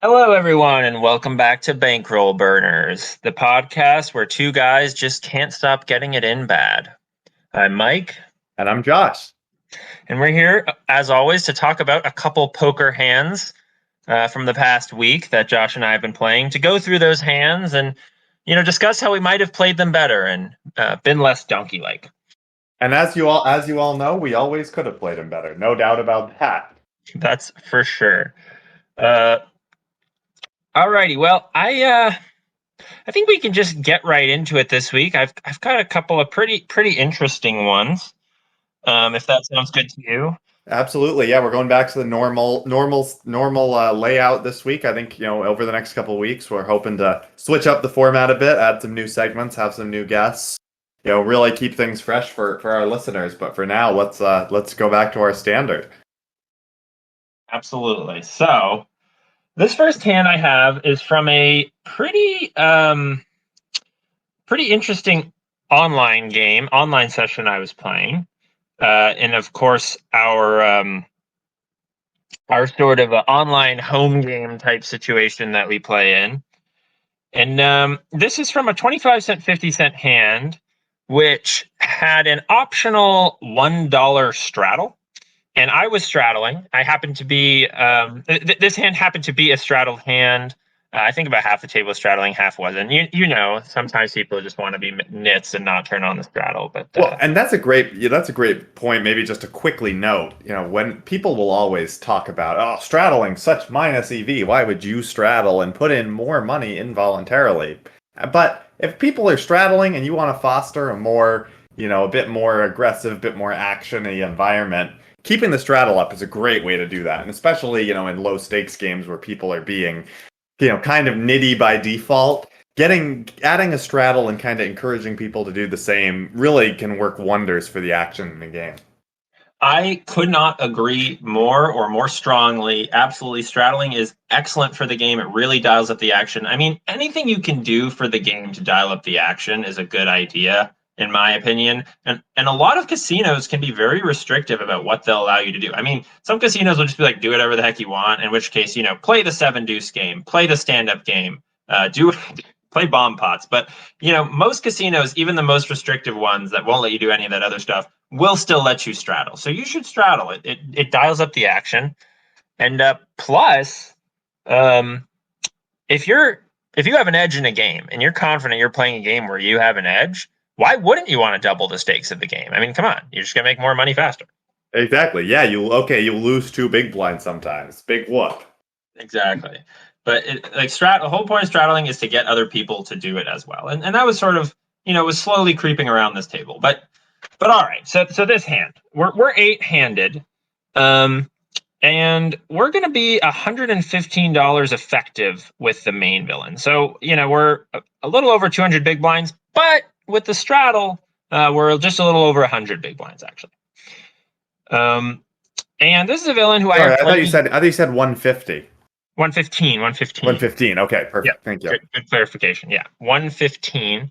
Hello, everyone, and welcome back to Bankroll Burners, the podcast where two guys just can't stop getting it in bad. I'm Mike, And I'm Josh. and we're here, as always, to talk about a couple poker hands from the past week that Josh and I have been playing, to go through those hands and, discuss how we might have played them better and been less donkey-like. And as you all know, we always could have played him better. No doubt about that. That's for sure. Alrighty, well, I think we can just get right into it this week. I've got a couple of pretty interesting ones. If that sounds good to you. Absolutely. Yeah, we're going back to the normal layout this week. I think, over the next couple of weeks, we're hoping to switch up the format a bit, add some new segments, have some new guests, really keep things fresh for our listeners. But for now, let's go back to our standard. Absolutely. So this first hand I have is from a pretty interesting online session I was playing. And of course, our sort of online home game type situation that we play in. And this is from a 25-cent, 50-cent hand, which had an optional $1 straddle. And I was straddling. I happened to be, this hand happened to be a straddled hand. I think about half the table was straddling, half wasn't. Sometimes people just want to be nits and not turn on the straddle. But and that's a great point. Maybe just to quickly note, when people will always talk about, straddling such minus EV, why would you straddle and put in more money involuntarily? But if people are straddling and you want to foster a more, a bit more aggressive, bit more action-y environment, keeping the straddle up is a great way to do that. And especially, in low stakes games where people are being kind of nitty by default, adding a straddle and kind of encouraging people to do the same really can work wonders for the action in the game. I could not agree more strongly. Absolutely. Straddling is excellent for the game. It really dials up the action. I mean, anything you can do for the game to dial up the action is a good idea, in my opinion. And a lot of casinos can be very restrictive about what they'll allow you to do. I mean, some casinos will just be like, do whatever the heck you want, in which case, play the 7-deuce game, play the stand-up game, play bomb pots. But, most casinos, even the most restrictive ones that won't let you do any of that other stuff, will still let you straddle. So you should straddle it. It dials up the action. And plus, if you have an edge in a game and you're confident you're playing a game where you have an edge, why wouldn't you want to double the stakes of the game? I mean, come on, you're just gonna make more money faster. Exactly. Yeah. You'll lose 2 big blinds sometimes. Big whoop. Exactly. But the whole point of straddling is to get other people to do it as well. And that was sort of, was slowly creeping around this table. But all right. So this hand, we're 8-handed. And we're going to be $115 effective with the main villain. So, we're a little over 200 big blinds, but with the straddle, we're just a little over 100 big blinds, actually. And this is a villain who I thought you said 150. 115. 115. Okay, perfect. Yeah, thank you. Good clarification. Yeah, 115.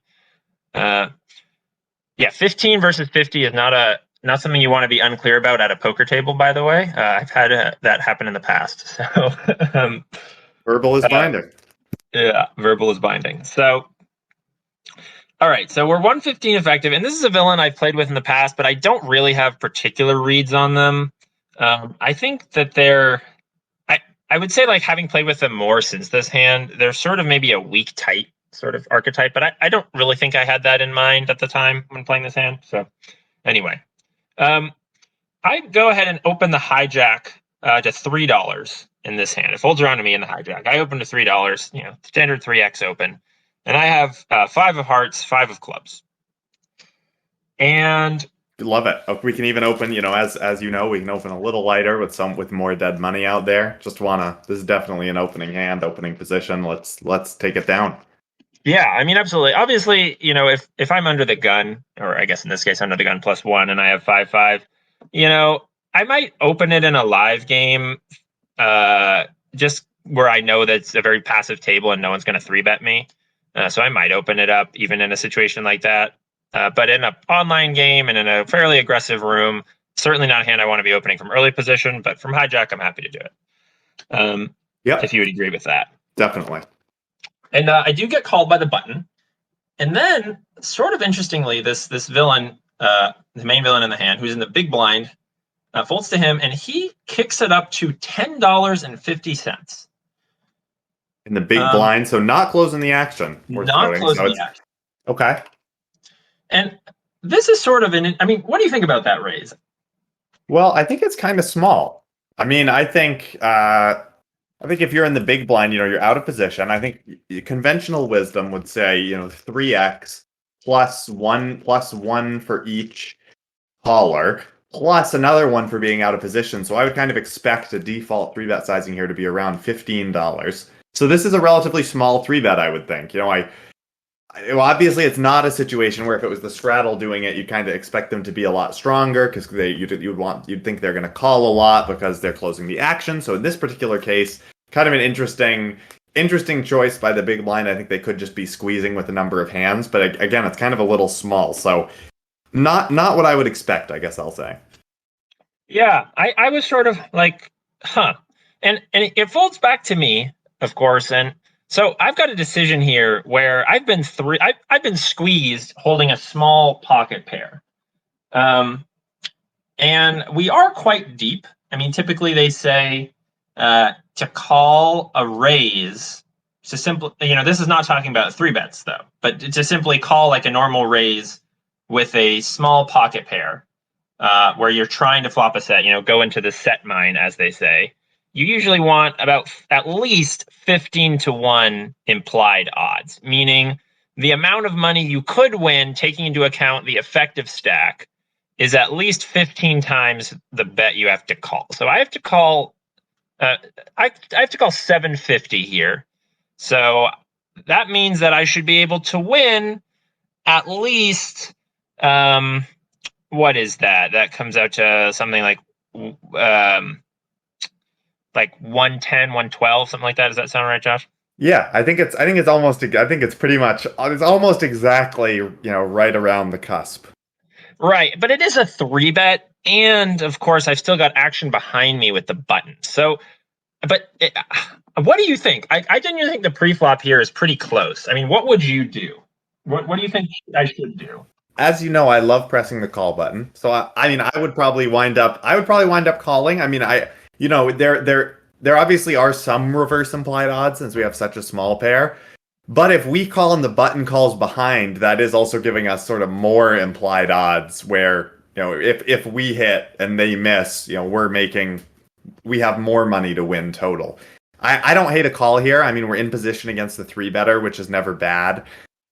15 versus 50 is not something you want to be unclear about at a poker table, by the way. I've had that happen in the past. So verbal is binding. Yeah, verbal is binding. So, all right. So we're 115 effective, and this is a villain I've played with in the past, but I don't really have particular reads on them. I think that I would say, like, having played with them more since this hand, they're sort of maybe a weak tight sort of archetype, but I don't really think I had that in mind at the time when playing this hand. So anyway. I go ahead and open the hijack to $3 in this hand. It folds around to me in the hijack. I open to $3, standard 3x open. And I have 5 of hearts, 5 of clubs. And love it. We can even open, as you know, we can open a little lighter with more dead money out there. This is definitely an opening hand, opening position. Let's take it down. Yeah, I mean, absolutely. Obviously, if I'm under the gun, or I guess in this case under the gun +1, and I have 5-5, I might open it in a live game, just where I know that it's a very passive table and no one's going to 3-bet me. So I might open it up even in a situation like that. But in an online game and in a fairly aggressive room, certainly not a hand I want to be opening from early position, but from hijack, I'm happy to do it. Yep. If you would agree with that. Definitely. And I do get called by the button. And then, sort of interestingly, this villain, the main villain in the hand, who's in the big blind, folds to him, and he kicks it up to $10.50. In the big blind, so not closing the action. Not closing the action. Okay. And this is sort of what do you think about that raise? Well, I think it's kind of small. I mean, I think if you're in the big blind, you're out of position. I think conventional wisdom would say, 3x plus one for each caller, plus another one for being out of position. So I would kind of expect a default 3-bet sizing here to be around $15. So this is a relatively small 3-bet, I would think. Well, obviously it's not a situation where if it was the straddle doing it, you'd kind of expect them to be a lot stronger because you'd think they're going to call a lot because they're closing the action. So in this particular case, kind of an interesting choice by the big blind. I think they could just be squeezing with a number of hands, but again, it's kind of a little small. So not what I would expect, I guess I'll say. Yeah, I was sort of like, huh. And it folds back to me, of course, and so I've got a decision here where I've been squeezed holding a small pocket pair. And we are quite deep. I mean, typically they say to call a raise, to simply, this is not talking about 3-bets though, but to simply call like a normal raise with a small pocket pair, where you're trying to flop a set, go into the set mine, as they say. You usually want about at least 15-1 implied odds, meaning the amount of money you could win, taking into account the effective stack, is at least 15 times the bet you have to call. So I have to call, I have to call 750 here. So that means that I should be able to win at least, what is that? That comes out to something like 110, 112, something like that. Does that sound right, Josh? Yeah, I think it's almost exactly, right around the cusp. Right, but it is a 3-bet, and of course I've still got action behind me with the button. So, what do you think? I genuinely think the pre-flop here is pretty close. I mean, what would you do? What do you think I should do? As you know, I love pressing the call button. So I would probably wind up calling. I mean, there obviously are some reverse implied odds since we have such a small pair. But if we call and the button calls behind, that is also giving us sort of more implied odds where, if we hit and they miss, we have more money to win total. I don't hate a call here. I mean, we're in position against the 3-better, which is never bad.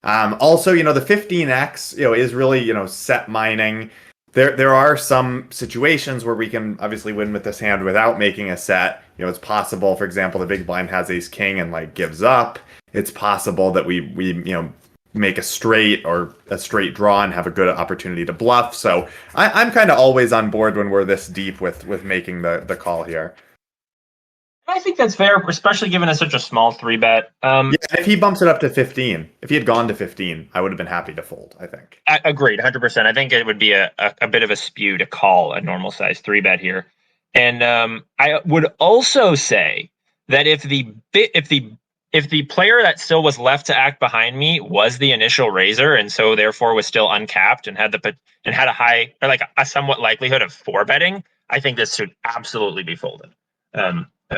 Also, the 15x, is really, set mining. There are some situations where we can obviously win with this hand without making a set. It's possible, for example, the big blind has ace king and gives up. It's possible that we make a straight or a straight draw and have a good opportunity to bluff. So I'm kind of always on board when we're this deep with making the call here. I think that's fair, especially given it's such a small 3-bet. Yeah, if he bumps it up to 15, if he had gone to 15, I would have been happy to fold, I think. Agreed, 100%. I think it would be a bit of a spew to call a normal size 3-bet here. And I would also say that if the player that still was left to act behind me was the initial raiser, and so therefore was still uncapped and had a high, or a somewhat likelihood of 4-betting, I think this should absolutely be folded.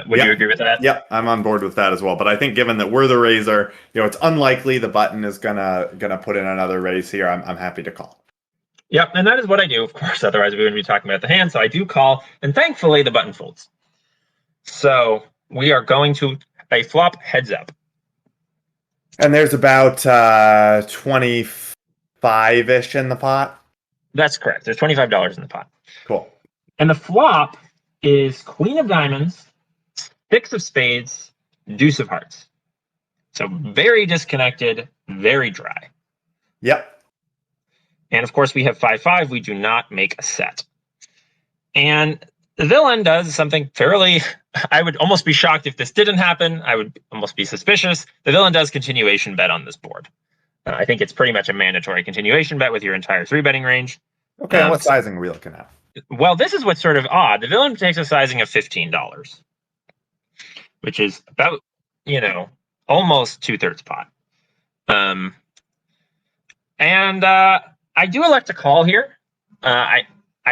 Would you agree with that? Yep, I'm on board with that as well. But I think given that we're the raiser, it's unlikely the button is gonna put in another raise here. I'm happy to call. Yep, and that is what I do, of course. Otherwise, we wouldn't be talking about the hand. So I do call, and thankfully, the button folds. So we are going to a flop heads up. And there's about 25-ish in the pot? That's correct. There's $25 in the pot. Cool. And the flop is queen of diamonds, 6 of spades, deuce of hearts. So very disconnected, very dry. Yep. And of course, we have 5-5. We do not make a set. And the villain does something fairly, I would almost be shocked if this didn't happen. I would almost be suspicious. The villain does continuation bet on this board. I think it's pretty much a mandatory continuation bet with your entire 3-betting range. Okay, what sizing are we looking at? Well, this is what's sort of odd. The villain takes a sizing of $15. which is about, almost 2/3 pot. And I do elect to call here. I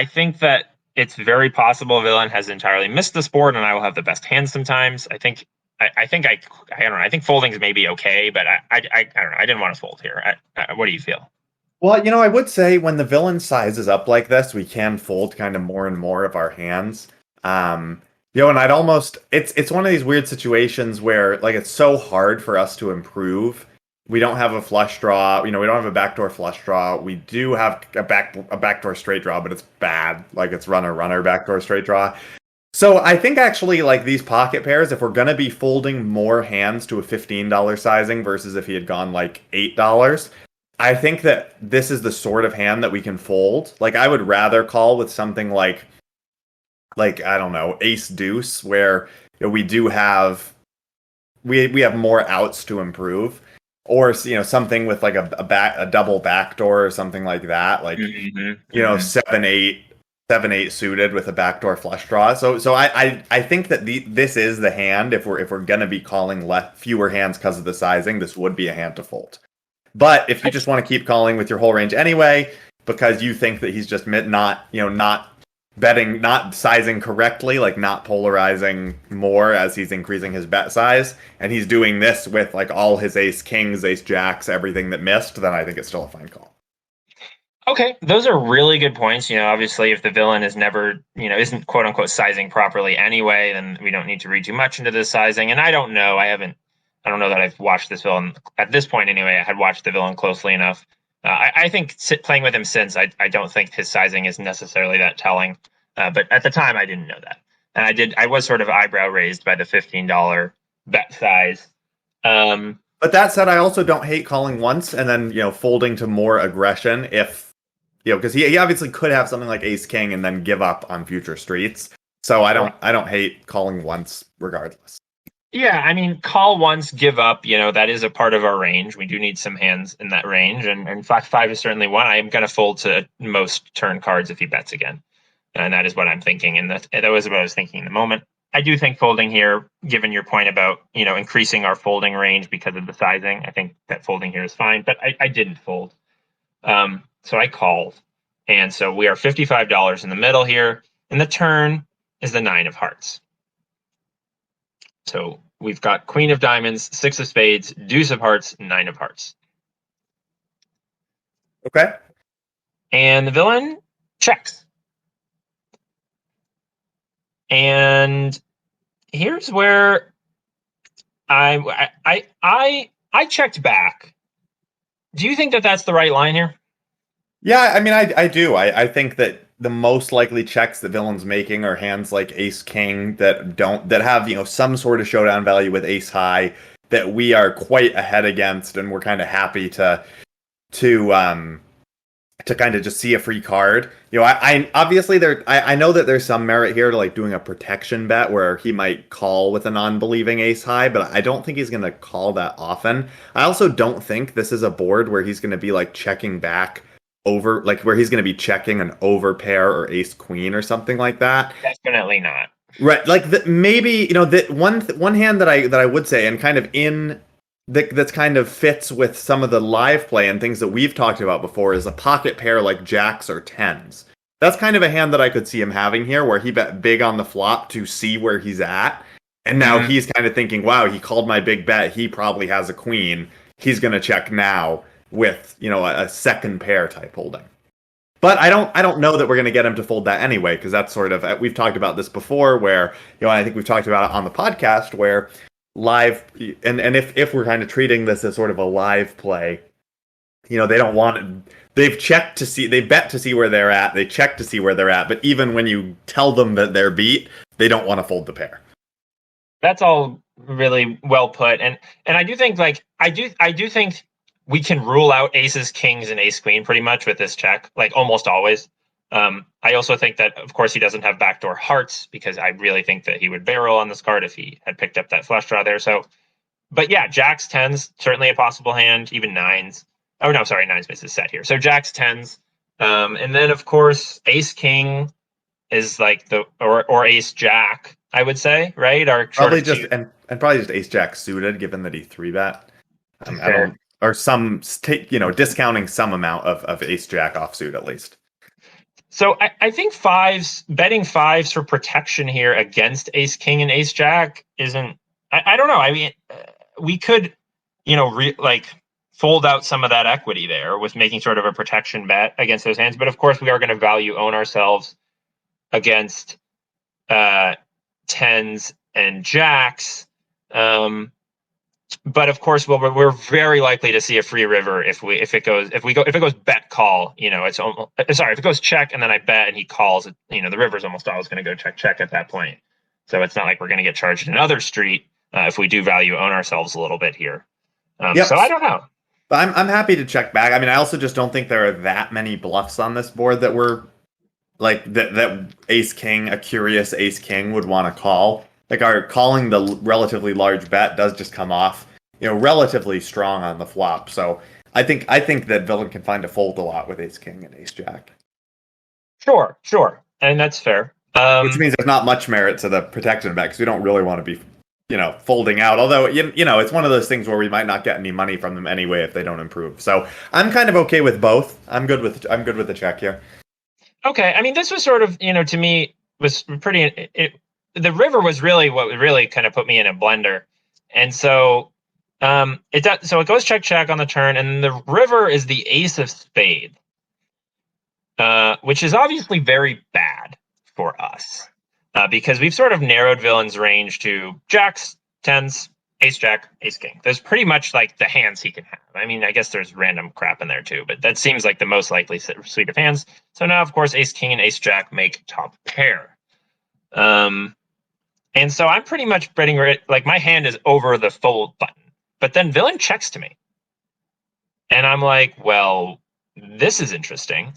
think that it's very possible villain has entirely missed this board, and I will have the best hand sometimes. I don't know. I think folding's maybe okay, but I don't know. I didn't want to fold here. What do you feel? Well, I would say when the villain sizes up like this, we can fold kind of more and more of our hands. And I'd almost it's one of these weird situations where like it's so hard for us to improve. We don't have a flush draw. We don't have a backdoor flush draw. We do have a backdoor straight draw, but it's bad. Like it's runner backdoor straight draw. So I think actually like these pocket pairs, if we're gonna be folding more hands to a $15 sizing versus if he had gone like $8, I think that this is the sort of hand that we can fold. Like I would rather call with something like I don't know, ace deuce, where we do have we have more outs to improve. Or something with like a double backdoor or something like that, like 7-8 suited with a backdoor flush draw. So I think that this is the hand if we're gonna be calling fewer hands because of the sizing. This would be a hand to fold. But if you just want to keep calling with your whole range anyway, because you think that he's just not betting, not sizing correctly, like not polarizing more as he's increasing his bet size, and he's doing this with like all his ace kings, ace jacks, everything that missed, then I think it's still a fine call. Okay, those are really good points. Obviously if the villain is never, isn't quote unquote sizing properly anyway, then we don't need to read too much into the sizing. And I don't know. I don't know that I've watched this villain at this point anyway. I had watched the villain closely enough. I think playing with him since, I don't think his sizing is necessarily that telling. But at the time, I didn't know that. And I was sort of eyebrow raised by the $15 bet size. But that said, I also don't hate calling once and then, folding to more aggression if, because he obviously could have something like ace king and then give up on future streets. So I don't hate calling once regardless. Yeah, I mean, call once, give up. That is a part of our range. We do need some hands in that range, and five is certainly one. I am going to fold to most turn cards if he bets again, and that is what I'm thinking. And that was what I was thinking in the moment. I do think folding here, given your point about increasing our folding range because of the sizing, I think that folding here is fine. But I didn't fold, so I called, and so we are $55 in the middle here, and the turn is the 9 of hearts. So we've got queen of diamonds, 6 of spades, deuce of hearts, 9 of hearts. Okay. And the villain checks. And here's where I checked back. Do you think that that's the right line here? Yeah, I mean, I do. I think that the most likely checks that villain's making are hands like ace king that have some sort of showdown value with ace high that we are quite ahead against, and we're kind of happy to kind of just see a free card. I obviously I know that there's some merit here to like doing a protection bet where he might call with a non-believing ace high, but I don't think he's going to call that often. I also don't think this is a board where he's going to be like checking back over, like where he's going to be checking an over pair or ace queen or something like that. Definitely not. Right, like maybe that one hand that I would say, and kind of that's kind of fits with some of the live play and things that we've talked about before, is a pocket pair like jacks or tens. That's kind of a hand that I could see him having here, where he bet big on the flop to see where he's at, and now he's kind of thinking, wow, he called my big bet, he probably has a queen, he's going to check now with a second pair type holding. But I don't know that we're going to get him to fold that anyway, because that's sort of, we've talked about this before, where I think we've talked about it on the podcast, where live, and if we're kind of treating this as sort of a live play, they don't want it. They bet to see where they're at, they check to see where they're at, but even when you tell them that they're beat, they don't want to fold the pair. That's all really well put, and I do think I do think we can rule out aces, kings, and ace queen pretty much with this check, like almost always. I also think that, of course, he doesn't have backdoor hearts, because I really think that he would barrel on this card if he had picked up that flush draw there. So, but yeah, jacks, tens, certainly a possible hand, even nines. Oh, no, sorry, nines misses set here. So jacks, tens. And then, of course, ace, king, is like or ace jack, I would say, right? Are sort Probably of just two. and probably just ace jack suited, given that he three bet. I Fair. don't, or some take, discounting some amount of ace jack offsuit at least. So I think betting fives for protection here against ace king and ace jack isn't. I don't know. I mean, we could, like fold out some of that equity there with making sort of a protection bet against those hands. But of course, we are going to value own ourselves against tens and jacks. But of course, we're very likely to see a free river if it goes bet call. It's almost, sorry, if it goes check and then I bet and he calls it. The river's almost always going to go check at that point. So it's not like we're going to get charged another street if we do value own ourselves a little bit here. Yep. So I don't know. But I'm happy to check back. I mean, I also just don't think there are that many bluffs on this board that were like that ace king, a curious ace king would want to call. Like our calling the relatively large bet does just come off, relatively strong on the flop. So I think that villain can find a fold a lot with ace king and ace jack. Sure, and that's fair. Which means there's not much merit to the protection bet because we don't really want to be, folding out. Although it's one of those things where we might not get any money from them anyway if they don't improve. So I'm kind of okay with both. I'm good with the check here. Okay, I mean this was sort of to me was pretty. The river was really what really kind of put me in a blender, and so it does. So it goes check on the turn, and the river is the ace of spade, which is obviously very bad for us because we've sort of narrowed villain's range to jacks, tens, ace jack, ace king. There's pretty much like the hands he can have. I mean, I guess there's random crap in there too, but that seems like the most likely suite of hands. So now, of course, ace king and ace jack make top pair. And so I'm pretty much betting like my hand is over the fold button, but then villain checks to me. And I'm like, well, this is interesting.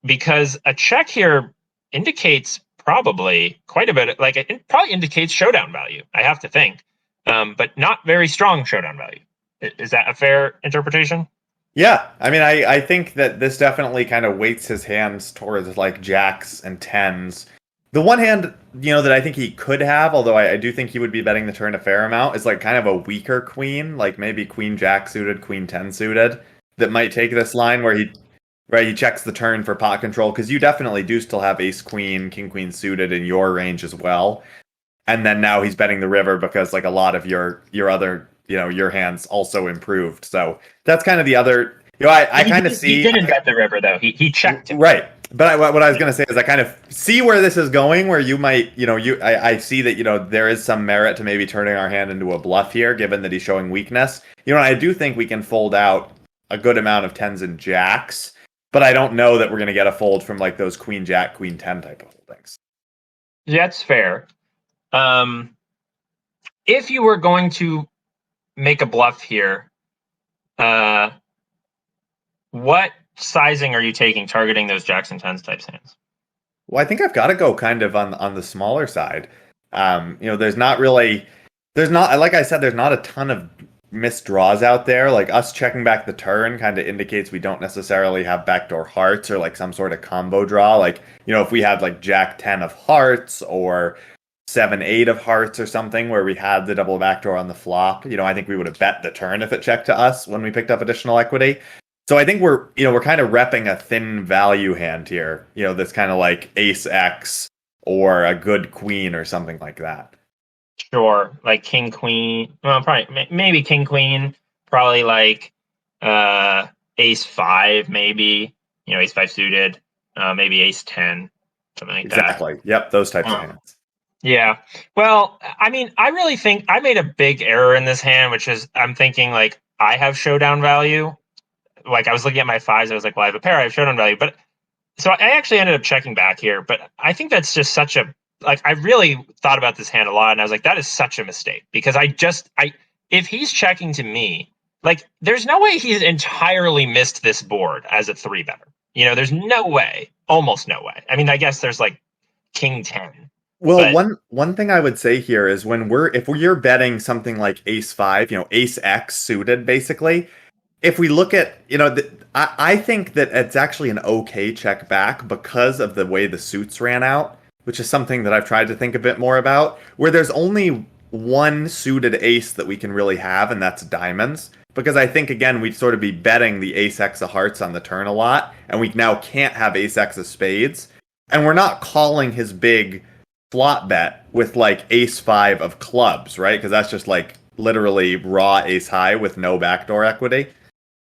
Because a check here indicates probably quite a bit, like it probably indicates showdown value, I have to think, but not very strong showdown value. Is that a fair interpretation? Yeah, I mean, I think that this definitely kind of weights his hands towards like jacks and tens. The one hand, that I think he could have, although I do think he would be betting the turn a fair amount, is like kind of a weaker queen, like maybe queen jack suited, queen 10 suited, that might take this line where he checks the turn for pot control, because you definitely do still have ace queen, king queen suited in your range as well. And then now he's betting the river because like a lot of your other your hands also improved. So that's kind of the other, I kind of see. He didn't bet the river though. He checked it. Right. But what I was going to say is I kind of see where this is going, where you might, I see that, there is some merit to maybe turning our hand into a bluff here, given that he's showing weakness. I do think we can fold out a good amount of tens and jacks, but I don't know that we're going to get a fold from like those queen jack, queen 10 type of holdings. Yeah, that's fair. If you were going to make a bluff here, what sizing are you taking targeting those jacks and tens types hands? Well, I think I've got to go kind of on the smaller side. There's not like I said, there's not a ton of missed draws out there. Like us checking back the turn kind of indicates we don't necessarily have backdoor hearts or like some sort of combo draw. Like, if we had like jack 10 of hearts or 7-8 of hearts or something where we had the double backdoor on the flop, I think we would have bet the turn if it checked to us when we picked up additional equity. So I think we're kind of repping a thin value hand here, that's kind of like ace X or a good queen or something like that. Sure, like king queen. Well, probably maybe king queen. Probably like ace 5, maybe ace 5 suited. Maybe ace 10, something like that. Exactly. Yep, those types of hands. Yeah. Well, I mean, I really think I made a big error in this hand, which is I'm thinking like I have showdown value. Like I was looking at my fives, I was like, well, I have a pair, I have showdown value. But so I actually ended up checking back here. But I think that's just such a, like, I really thought about this hand a lot. And I was like, that is such a mistake because if he's checking to me, like, there's no way he's entirely missed this board as a 3-better. There's no way, almost no way. I mean, I guess there's like king 10. Well, one thing I would say here is if you're betting something like ace 5, ace X suited, basically, if we look at, I think that it's actually an okay check back because of the way the suits ran out, which is something that I've tried to think a bit more about, where there's only one suited ace that we can really have, and that's diamonds. Because I think, again, we'd sort of be betting the ace X of hearts on the turn a lot, and we now can't have ace X of spades. And we're not calling his big flop bet with like ace 5 of clubs, right? Because that's just like literally raw ace high with no backdoor equity.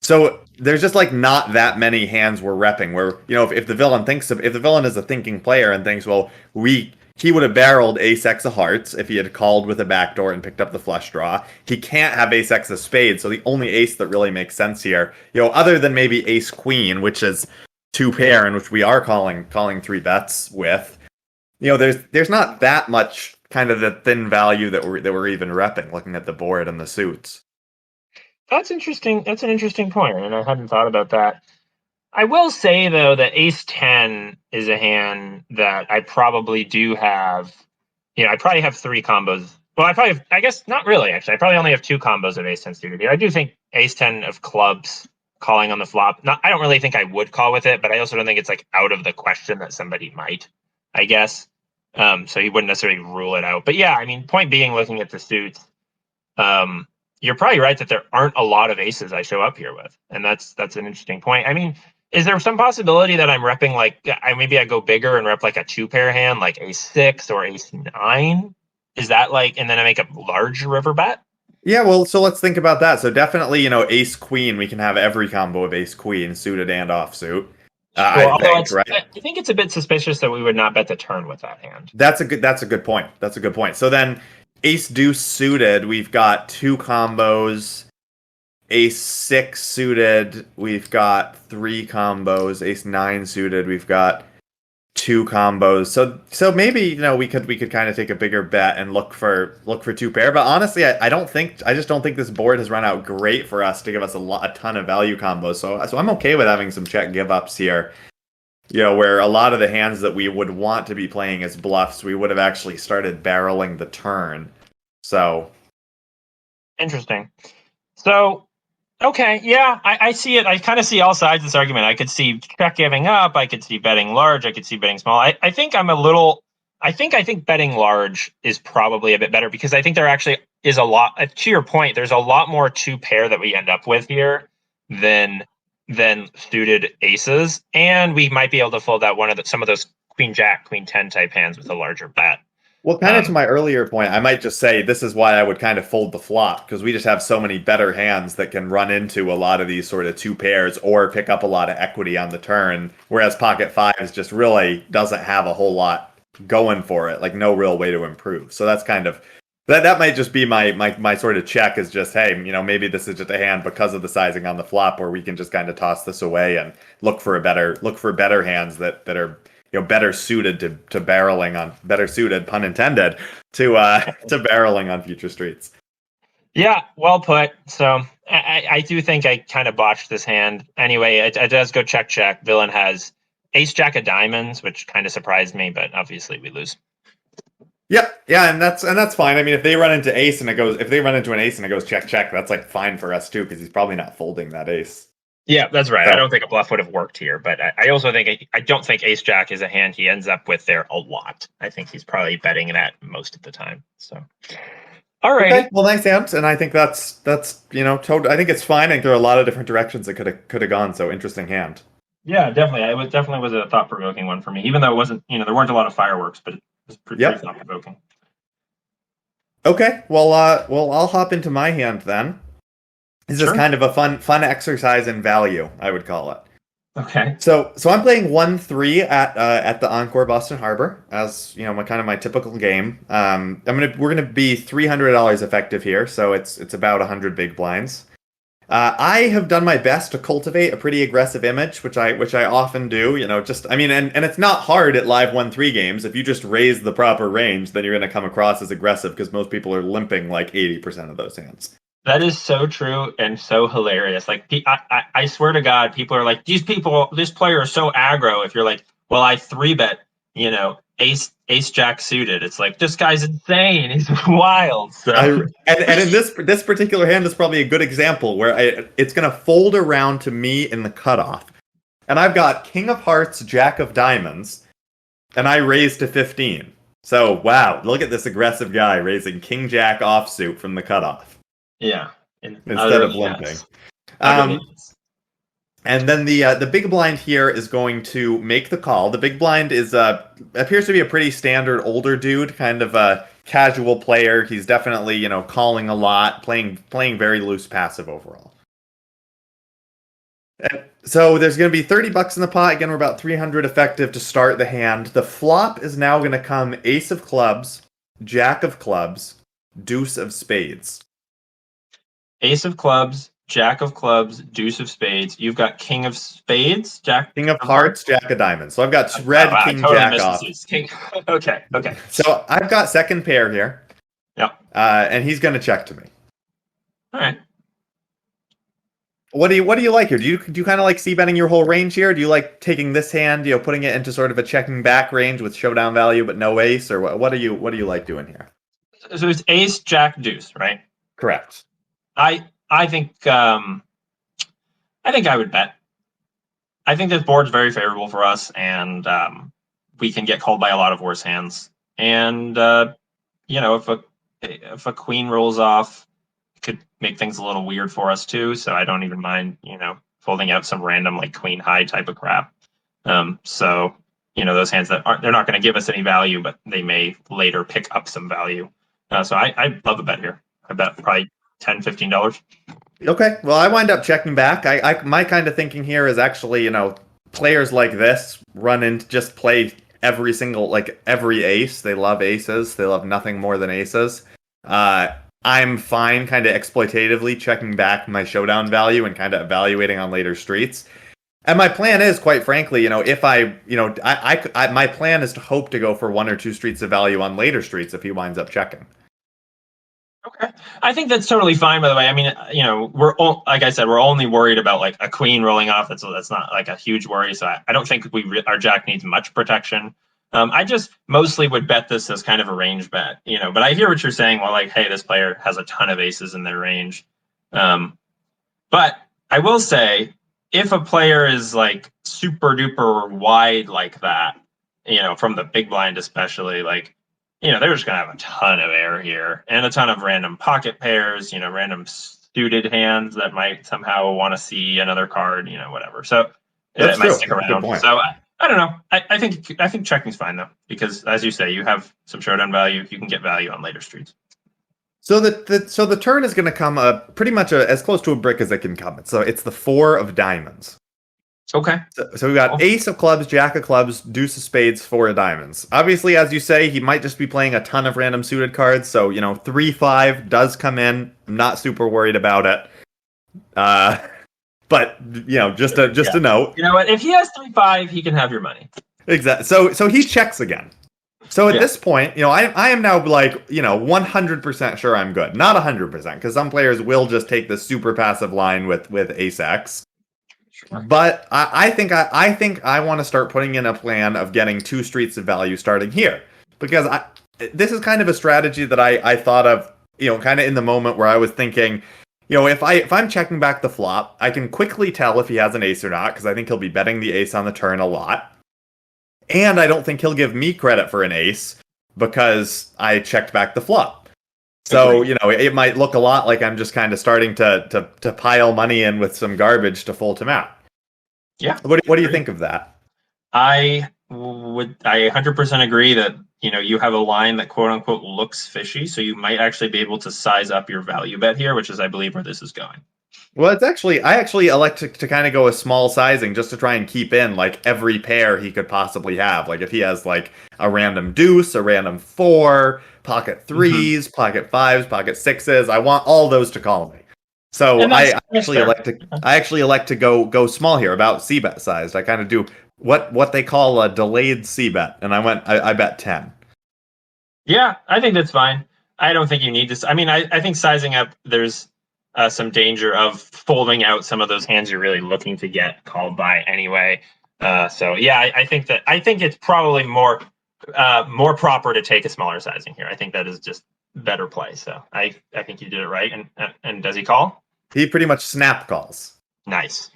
So there's just like not that many hands we're repping where, if the villain if the villain is a thinking player and thinks, well, he would have barreled ace X of hearts if he had called with a backdoor and picked up the flush draw. He can't have ace X of spades, so the only ace that really makes sense here, other than maybe ace queen, which is 2-pair and which we are calling 3 bets with, there's not that much kind of the thin value that we're even repping looking at the board and the suits. That's interesting. That's an interesting point, and I hadn't thought about that. I will say, though, that ace 10 is a hand that I probably do have. I probably have 3 combos. Well, I guess not really, actually. I probably only have 2 combos of ace 10 suited here. I do think ace 10 of clubs calling on the flop. I don't really think I would call with it, but I also don't think it's like out of the question that somebody might, I guess. So he wouldn't necessarily rule it out. But yeah, I mean, point being, looking at the suits, you're probably right that there aren't a lot of aces I show up here with. And that's an interesting point. I mean, is there some possibility that I'm repping maybe I go bigger and rep like a 2-pair hand, like ace 6 or ace 9? Is that and then I make a large river bet? Yeah, well, so let's think about that. So definitely, ace queen, we can have every combo of ace queen, suited and offsuit. I think it's a bit suspicious that we would not bet the turn with that hand. That's a good point. So then ace deuce suited, we've got 2 combos. Ace 6 suited, we've got 3 combos. Ace 9 suited, we've got 2 combos. So maybe we could kind of take a bigger bet and look for 2-pair. But honestly, I just don't think this board has run out great for us to give us a ton of value combos. So I'm okay with having some check give ups here. Where a lot of the hands that we would want to be playing as bluffs, we would have actually started barreling the turn. So interesting. So. Okay, yeah, I see it. I kind of see all sides of this argument. I could see check giving up. I could see betting large. I could see betting small. I think betting large is probably a bit better because I think there actually is a lot. To your point, there's a lot more 2-pair that we end up with here than suited aces, and we might be able to fold out some of those queen jack, queen 10 type hands with a larger bet. Well, kind of to my earlier point, I might just say this is why I would kind of fold the flop, because we just have so many better hands that can run into a lot of these sort of 2-pairs or pick up a lot of equity on the turn, whereas pocket fives just really doesn't have a whole lot going for it, like no real way to improve. So that's kind of that might just be my sort of check is just, hey, maybe this is just a hand because of the sizing on the flop where we can just kind of toss this away and look for better hands that are better suited to barreling on, better suited, pun intended, to barreling on future streets. Yeah, well put. So I do think I kind of botched this hand. Anyway, it does go check. Villain has ace jack of diamonds, which kind of surprised me, but obviously we lose. Yep, yeah, and that's fine. I mean, if they run into an ace and it goes check, that's like fine for us too, because he's probably not folding that ace. Yeah, that's right. So, I don't think a bluff would have worked here, but I also think I don't think ace jack is a hand he ends up with there a lot. I think he's probably betting that most of the time. So, all right. Okay, well, nice hand, and I think that's I think it's fine. I think there are a lot of different directions it could have gone. So interesting hand. Yeah, definitely. It definitely was a thought provoking one for me, even though it wasn't. There weren't a lot of fireworks, but it was pretty thought provoking. Okay, well, I'll hop into my hand then. This is kind of a fun exercise in value, I would call it. Okay. So I'm playing 1-3 at the Encore Boston Harbor as my typical game. We're gonna be $300 effective here, so it's about 100 big blinds. I have done my best to cultivate a pretty aggressive image, which I often do. And it's not hard at live 1-3 games. If you just raise the proper range, then you're gonna come across as aggressive because most people are limping like 80% of those hands. That is so true and so hilarious. Like, I swear to God, people are like, this player is so aggro. If you're like, well, I 3-bet, ace ace jack suited. It's like, this guy's insane. He's wild. So and in this particular hand is probably a good example where it's going to fold around to me in the cutoff. And I've got king of hearts, jack of diamonds, and I raise to 15. So, wow, look at this aggressive guy raising king jack offsuit from the cutoff. Yeah. Instead of limping. And then the big blind here is going to make the call. The big blind is appears to be a pretty standard older dude, kind of a casual player. He's definitely, calling a lot, playing very loose passive overall. And so there's going to be $30 in the pot. Again, we're about 300 effective to start the hand. The flop is now going to come ace of clubs, jack of clubs, deuce of spades. Ace of clubs, jack of clubs, deuce of spades. You've got king of spades, king of hearts, jack of diamonds. So I've got red, king, totally jack off. Okay. So I've got second pair here. Yep. And he's going to check to me. All right. What do you like here? Do you kind of like c-betting your whole range here? Do you like taking this hand, putting it into sort of a checking back range with showdown value but no ace, or what do you like doing here? So it's ace, jack, deuce, right? Correct. I think I would bet. I think this board's very favorable for us, and we can get called by a lot of worse hands. And if a queen rolls off, it could make things a little weird for us too. So I don't even mind, folding out some random like queen high type of crap. So those hands they're not going to give us any value, but they may later pick up some value. So I love a bet here. I bet probably $10, $15. Okay, well, I wind up checking back. My kind of thinking here is actually, players like this run in to just play every ace. They love aces. They love nothing more than aces. I'm fine kind of exploitatively checking back my showdown value and kind of evaluating on later streets. And my plan is, quite frankly, if my plan is to hope to go for one or two streets of value on later streets if he winds up checking. Okay, I think that's totally fine. By the way, I mean, like I said, we're only worried about like a queen rolling off. That's not like a huge worry. So I don't think our jack needs much protection. I just mostly would bet this as kind of a range bet, But I hear what you're saying. Well, like, hey, this player has a ton of aces in their range. But I will say, if a player is like super duper wide like that, from the big blind especially, like. They're just going to have a ton of air here and a ton of random pocket pairs, random suited hands that might somehow want to see another card, whatever. So it might stick around. So I don't know. I think checking's fine, though, because as you say, you have some showdown value. You can get value on later streets. So the turn is going to come pretty much as close to a brick as it can come. So it's the 4 of diamonds. Okay. So we've got ace of clubs, jack of clubs, deuce of spades, 4 of diamonds. Obviously, as you say, he might just be playing a ton of random suited cards. So, 3-5 does come in. I'm not super worried about it. But, just a note. You know what? If he has 3-5, he can have your money. Exactly. So he checks again. So at this point, I am now like, 100% sure I'm good. Not 100%, because some players will just take the super passive line with ace X. But I think I want to start putting in a plan of getting 2 streets of value starting here, because this is kind of a strategy that I thought of, kind of in the moment where I was thinking, if I'm checking back the flop, I can quickly tell if he has an ace or not, because I think he'll be betting the ace on the turn a lot, and I don't think he'll give me credit for an ace because I checked back the flop. So, it might look a lot like I'm just kind of starting to pile money in with some garbage to fold him out. Yeah. What do you think of that? I 100% agree that, you have a line that quote unquote looks fishy. So you might actually be able to size up your value bet here, which is, I believe, where this is going. Well, I actually elect to kind of go a small sizing just to try and keep in like every pair he could possibly have. Like if he has like a random deuce, a random 4, pocket 3s, pocket 5s, pocket 6s, I want all those to call me. So I actually elect to go small here, about c-bet sized. I kind of do what they call a delayed c-bet, and I bet 10. Yeah, I think that's fine. I don't think you need this. I mean, I think sizing up, there's some danger of folding out some of those hands you're really looking to get called by anyway. So yeah, I think it's probably more more proper to take a smaller sizing here. I think that is just better play. So I think you did it right. And does he call? He pretty much snap calls. Nice.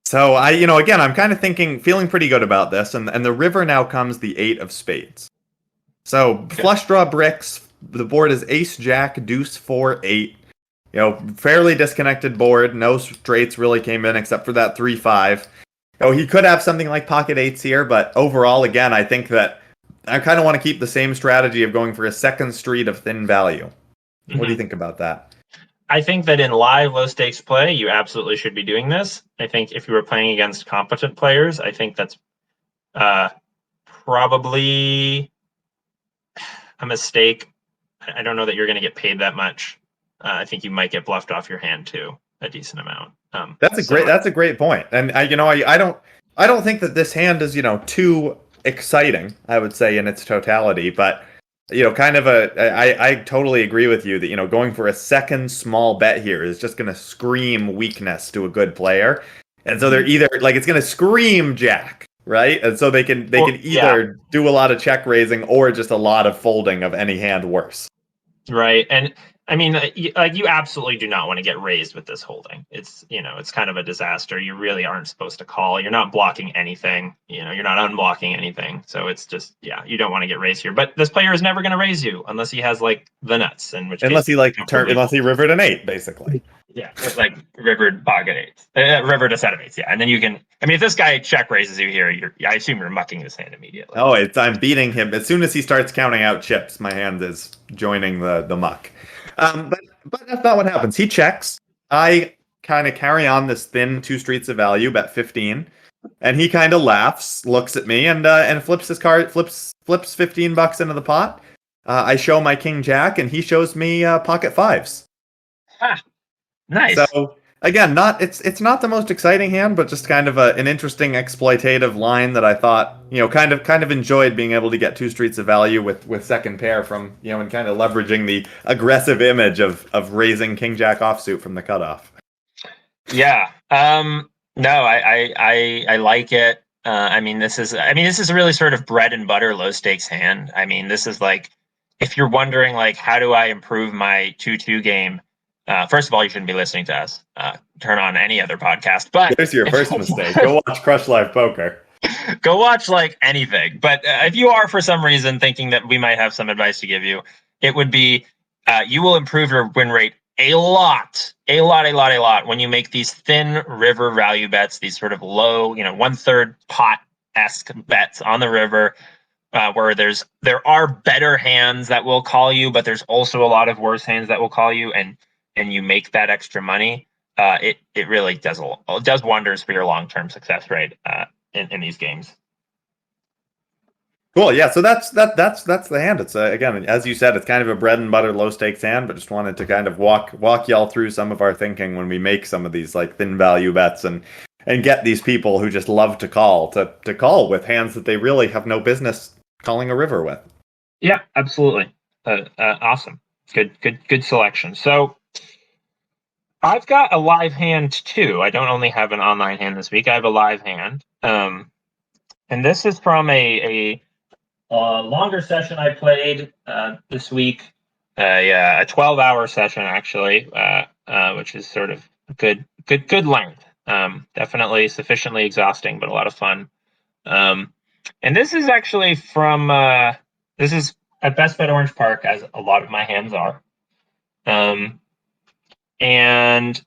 So again, I'm kind of feeling pretty good about this. And the river now comes the 8 of spades. So flush draw bricks. The board is ace, jack, deuce, 4, 8. Fairly disconnected board. No straights really came in except for that 3-5. He could have something like pocket eights here, but overall, again, I think that I kind of want to keep the same strategy of going for a second street of thin value. Mm-hmm. What do you think about that? I think that in live low stakes play, you absolutely should be doing this. I think if you were playing against competent players, I think that's probably a mistake. I don't know that you're going to get paid that much. I think you might get bluffed off your hand too, a decent amount. That's a great point. And I don't think that this hand is too exciting, I would say, in its totality, but I totally agree with you that going for a second small bet here is just going to scream weakness to a good player, and so they're either it's going to scream jack, right? And so they can either do a lot of check raising or just a lot of folding of any hand worse, right? And I mean, you absolutely do not want to get raised with this holding. It's it's kind of a disaster. You really aren't supposed to call. You're not blocking anything. You're not unblocking anything. So it's just you don't want to get raised here. But this player is never going to raise you unless he has the nuts. Unless he rivered an 8, basically. Yeah, it's rivered pocket eights, rivered a set of eights. Yeah, and then you can. I mean, if this guy check raises you here, I assume you're mucking this hand immediately. Oh, I'm beating him as soon as he starts counting out chips. My hand is joining the muck. But that's not what happens. He checks. I kind of carry on this thin 2 streets of value, bet 15, and he kind of laughs, looks at me, and flips his card, flips $15 into the pot. I show my king jack, and he shows me pocket 5s. Ah, nice. So again, it's not the most exciting hand, but just kind of an interesting exploitative line that I thought kind of enjoyed being able to get 2 streets of value with second pair from and kind of leveraging the aggressive image of raising king jack offsuit from the cutoff. Yeah. No, I like it. I mean, this is a really sort of bread and butter low stakes hand. I mean, this is if you're wondering how do I improve my 2-2 game. First of all, you shouldn't be listening to us. Turn on any other podcast. But there's your first mistake. Go watch Crush Live Poker. Go watch anything. But if you are for some reason thinking that we might have some advice to give you, it would be you will improve your win rate a lot when you make these thin river value bets, these sort of low, 1/3 pot-esque bets on the river. Where there are better hands that will call you, but there's also a lot of worse hands that will call you, and you make that extra money. It really does wonders for your long-term success rate in these games. Cool. Yeah. So that's the hand. It's again, as you said, it's kind of a bread and butter low stakes hand, but just wanted to kind of walk y'all through some of our thinking when we make some of these thin value bets and get these people who just love to call to call with hands that they really have no business calling a river with. Yeah, absolutely. Awesome. Good selection. So I've got a live hand too. I don't only have an online hand this week. I have a live hand. And this is from a longer session I played this week. A 12-hour session actually, which is sort of good length. Definitely sufficiently exhausting, but a lot of fun. And this is actually from this is at Best Bet Orange Park, as a lot of my hands are. And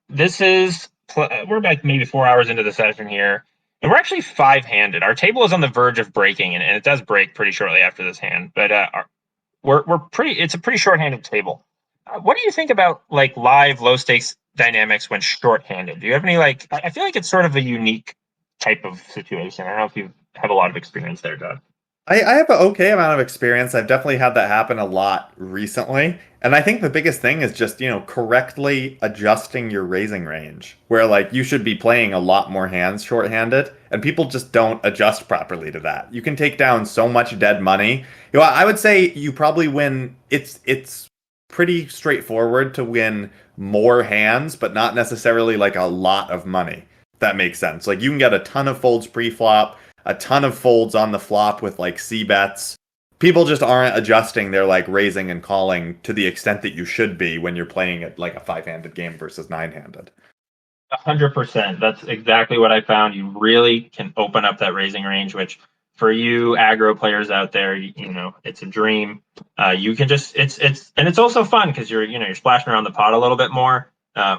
this is we're maybe 4 hours into the session here, and we're actually 5-handed. Our table is on the verge of breaking, and it does break pretty shortly after this hand. But it's a pretty short-handed table. What do you think about live low stakes dynamics when short-handed? Do you have any I feel like it's sort of a unique type of situation. I don't know if you have a lot of experience there, Doug. I have an okay amount of experience. I've definitely had that happen a lot recently. And I think the biggest thing is just, correctly adjusting your raising range, where you should be playing a lot more hands shorthanded, and people just don't adjust properly to that. You can take down so much dead money. I would say you probably win. It's pretty straightforward to win more hands, but not necessarily a lot of money. If that makes sense. You can get a ton of folds pre-flop, a ton of folds on the flop with like C bets. People just aren't adjusting their like raising and calling to the extent that you should be when you're playing at like a 5-handed game versus 9-handed. 100%. That's exactly what I found. You really can open up that raising range, which for you aggro players out there, you know, it's a dream. You can just it's also fun because you're splashing around the pot a little bit more,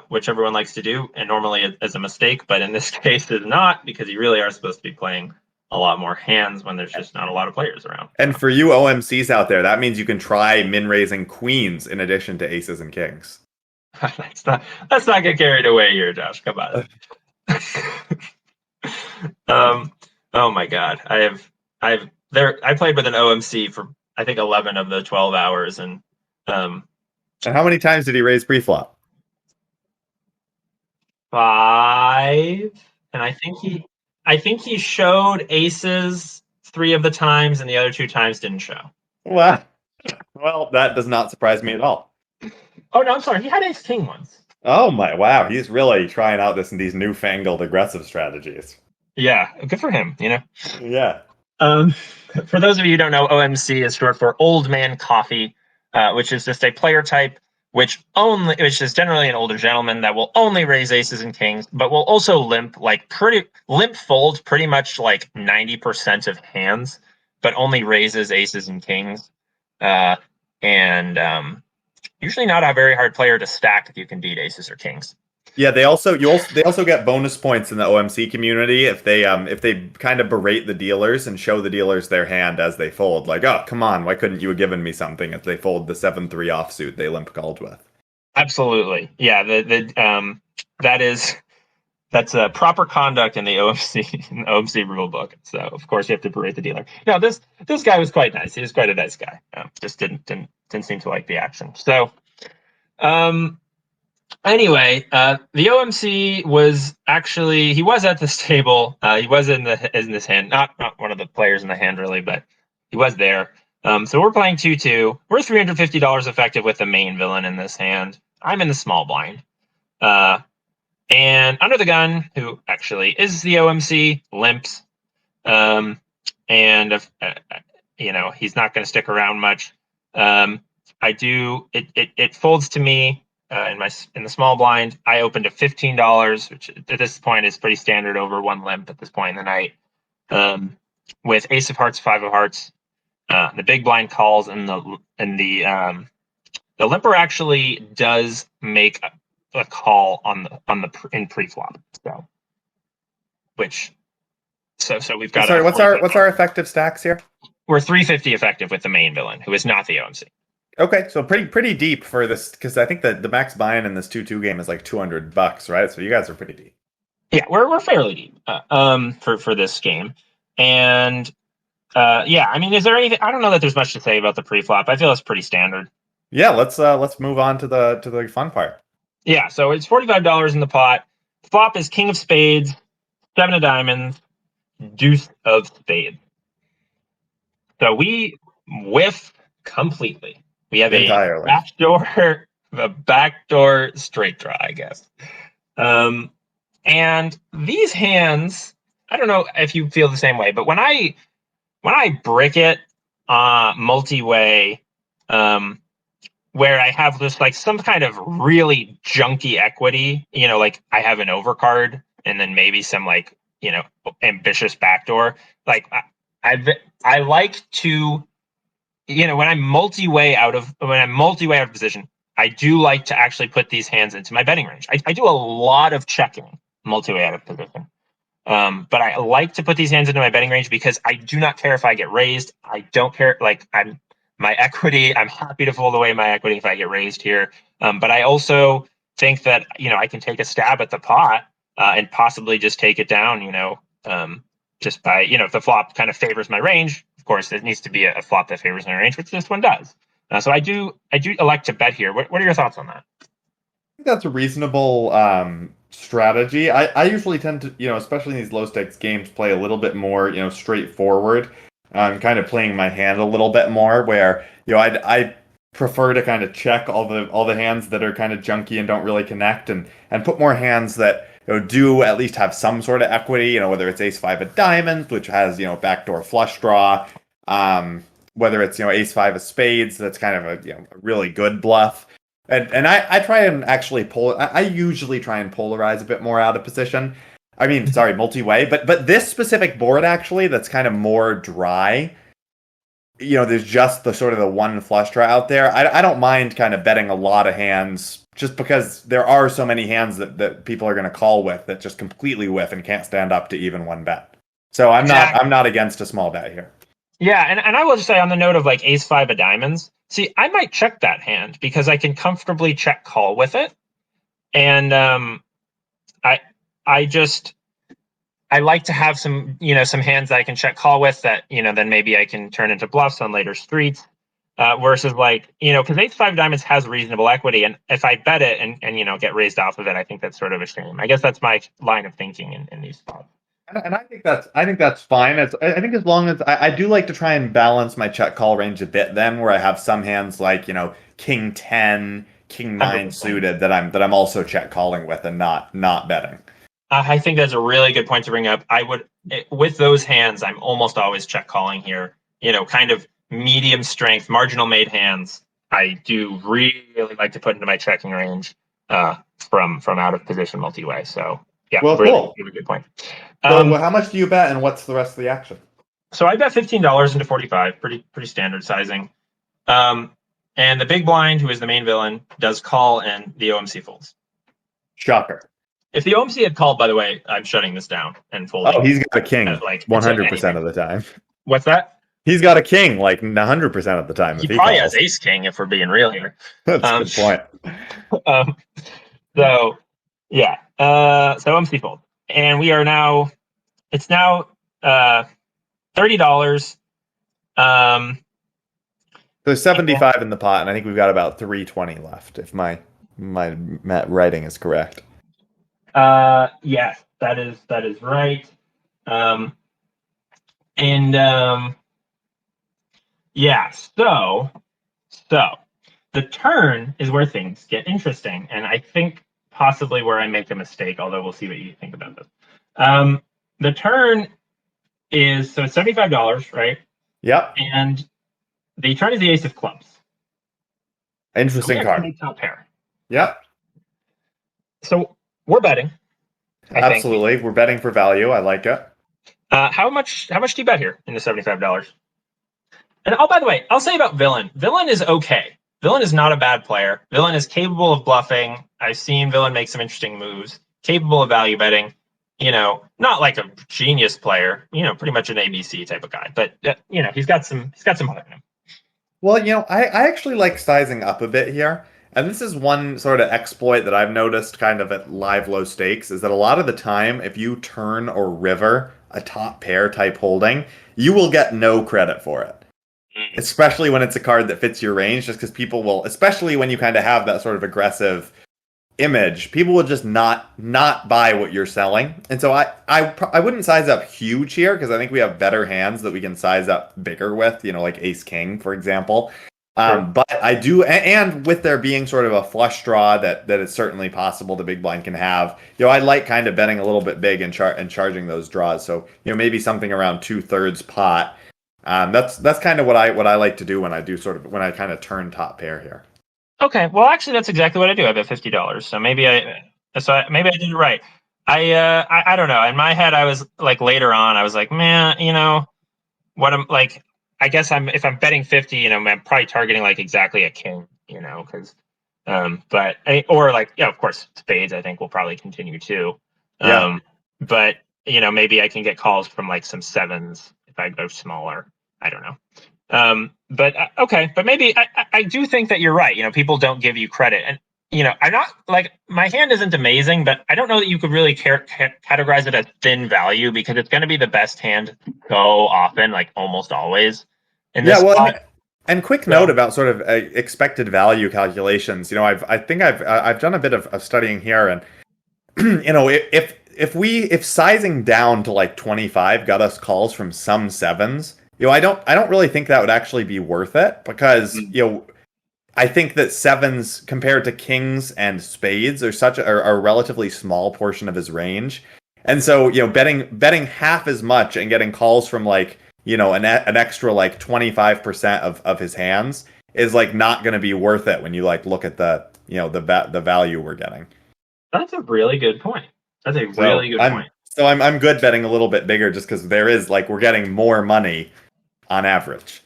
which everyone likes to do, and normally as a mistake, but in this case is not, because you really are supposed to be playing a lot more hands when there's just not a lot of players around. And for you OMCs out there, that means you can try min raising queens in addition to aces and kings. let's not get carried away here, Josh. Come on. Oh my God, I played with an OMC for I think 11 of the 12 hours, and how many times did he raise pre-flop? 5, and I think he showed aces 3 of the times, and the other 2 times didn't show. Well, that does not surprise me at all. Oh no, I'm sorry. He had ace king once. Oh my, wow. He's really trying out these newfangled aggressive strategies. Yeah, good for him, you know? Yeah. For those of you who don't know, OMC is short for Old Man Coffee, which is just a player type which is generally an older gentleman that will only raise aces and kings, but will also limp fold pretty much like 90% of hands, but only raises aces and kings. And usually not a very hard player to stack if you can beat aces or kings. Yeah, they also get bonus points in the OMC community if they kind of berate the dealers and show the dealers their hand as they fold. Like, oh, come on, why couldn't you have given me something if they fold the 7-3 offsuit they limp called with? Absolutely, yeah. That's a proper conduct in the OMC rule book. So of course you have to berate the dealer. No, this guy was quite nice. He was quite a nice guy. Just didn't seem to like the action. So, anyway, the OMC was actually, he was at this table. He was in this hand, not one of the players in the hand really, but he was there. So we're playing 2-2. We're $350 effective with the main villain in this hand. I'm in the small blind. And under the gun, who actually is the OMC, limps. And he's not going to stick around much. It folds to me. In the small blind, I opened at $15, which at this point is pretty standard over one limp at this point in the night. With ace of hearts, 5 of hearts, the big blind calls, and the limper actually does make a call in pre-flop. So we've got. Sorry, what's our effective stacks here? We're 350 effective with the main villain, who is not the OMC. Okay, so pretty deep for this, because I think that the max buy-in in this 2-2 game is like $200, right? So you guys are pretty deep. Yeah, we're fairly deep for this game, and I mean, is there anything? I don't know that there's much to say about the pre-flop. I feel it's pretty standard. Yeah, let's move on to the fun part. Yeah, so it's $45 in the pot. Flop is king of spades, 7 of diamonds, deuce of spades. So we whiff completely. We have Entirely. a backdoor straight draw, I guess. And these hands, I don't know if you feel the same way, but when I brick it multi-way, where I have this like some kind of really junky equity, like I have an overcard and then maybe some like, ambitious backdoor. Like I like to, when I'm multi-way out of position, I do like to actually put these hands into my betting range. I do a lot of checking multi-way out of position. But I like to put these hands into my betting range because I do not care if I get raised. I don't care. Like my equity, I'm happy to fold away my equity if I get raised here. But I also think that, I can take a stab at the pot and possibly just take it down, just by, if the flop kind of favors my range. Of course, it needs to be a flop that favors my range, which this one does. So I do elect to bet here. What are your thoughts on that? I think that's a reasonable strategy. I usually tend to, especially in these low stakes games, play a little bit more, straightforward. I'm kind of playing my hand a little bit more, where I prefer to kind of check all the hands that are kind of junky and don't really connect, and put more hands that do at least have some sort of equity, whether it's ace five of diamonds, which has, backdoor flush draw, whether it's, ace five of spades, that's kind of a really good bluff. And I try and actually I usually try and polarize a bit more out of position. I mean, sorry, multi-way, but this specific board actually, that's kind of more dry. There's just the sort of the one flush draw out there. I don't mind kind of betting a lot of hands just because there are so many hands that people are going to call with that just completely whiff and can't stand up to even one bet. So I'm not against a small bet here. Yeah, and I will just say on the note of like ace five of diamonds, see, I might check that hand because I can comfortably check call with it. And I like to have some hands that I can check call with that, then maybe I can turn into bluffs on later streets. Versus because ace five diamonds has reasonable equity, and if I bet it and get raised off of it, I think that's sort of a shame. I guess that's my line of thinking in these spots. And I think that's fine. I think as long as I do like to try and balance my check call range a bit, then where I have some hands like king 10, king 9 suited that I'm also check calling with and not betting. I think that's a really good point to bring up. With those hands, I'm almost always check calling here. Kind of medium strength, marginal made hands. I do really like to put into my checking range from out of position multi-way. So yeah, well, cool. Really good point. So how much do you bet, and what's the rest of the action? So I bet $15 into 45, pretty standard sizing. And the big blind, who is the main villain, does call, and the OMC folds. Shocker. If the OMC had called, by the way, I'm shutting this down and folding. Oh, he's got a king 100% of the time. What's that? He's got a king 100% of the time. He probably has ace king, if we're being real here. That's a good point. So yeah, so OMC fold, and we are now. It's now $30. There's 75 in the pot, and I think we've got about 320 left, if my writing is correct. Yes, that is right. Yeah, so the turn is where things get interesting, and I think possibly where I make a mistake, although we'll see what you think about this. The turn is, so it's $75, right? Yep. And the turn is the ace of clubs. Interesting card. Top pair. Yep. So we're betting. Absolutely. We're betting for value. I like it. How much do you bet here in the $75? And by the way, I'll say about Villain. Villain is okay. Villain is not a bad player. Villain is capable of bluffing. I've seen Villain make some interesting moves. Capable of value betting. Not like a genius player. Pretty much an ABC type of guy. But he's got some heart in him. Well, I actually like sizing up a bit here. And this is one sort of exploit that I've noticed kind of at live low stakes, is that a lot of the time, if you turn or river a top pair type holding, you will get no credit for it. Especially when it's a card that fits your range, just because people will, especially when you kind of have that sort of aggressive image, people will just not buy what you're selling. And so I wouldn't size up huge here, because I think we have better hands that we can size up bigger with, like Ace King, for example. But I do, and with there being sort of a flush draw that it's certainly possible the big blind can have, I like kind of betting a little bit big and charging those draws. So, maybe something around 2/3 pot. That's kind of what I like to do when I kind of turn top pair here. Okay, well, actually, that's exactly what I do. I bet $50. So maybe I did it right. I don't know. In my head, I was like later on, I was like, man, what I'm like. I guess if I'm betting 50, I'm probably targeting like exactly a king, because, of course, spades, I think will probably continue too. Yeah. But, maybe I can get calls from like some sevens if I go smaller. I don't know. But maybe I do think that you're right. People don't give you credit. And, I'm not like, my hand isn't amazing, but I don't know that you could really categorize it as thin value, because it's going to be the best hand so often, like almost always. And quick note about sort of expected value calculations. I've done a bit of studying here, and if sizing down to like 25 got us calls from some sevens, I don't really think that would actually be worth it, because I think that sevens compared to kings and spades are a relatively small portion of his range. And so, betting half as much and getting calls from like, an extra like 25% of his hands is like not going to be worth it when you like look at the value we're getting. That's a really good point. That's a really good point. So I'm good betting a little bit bigger just because there is like we're getting more money on average.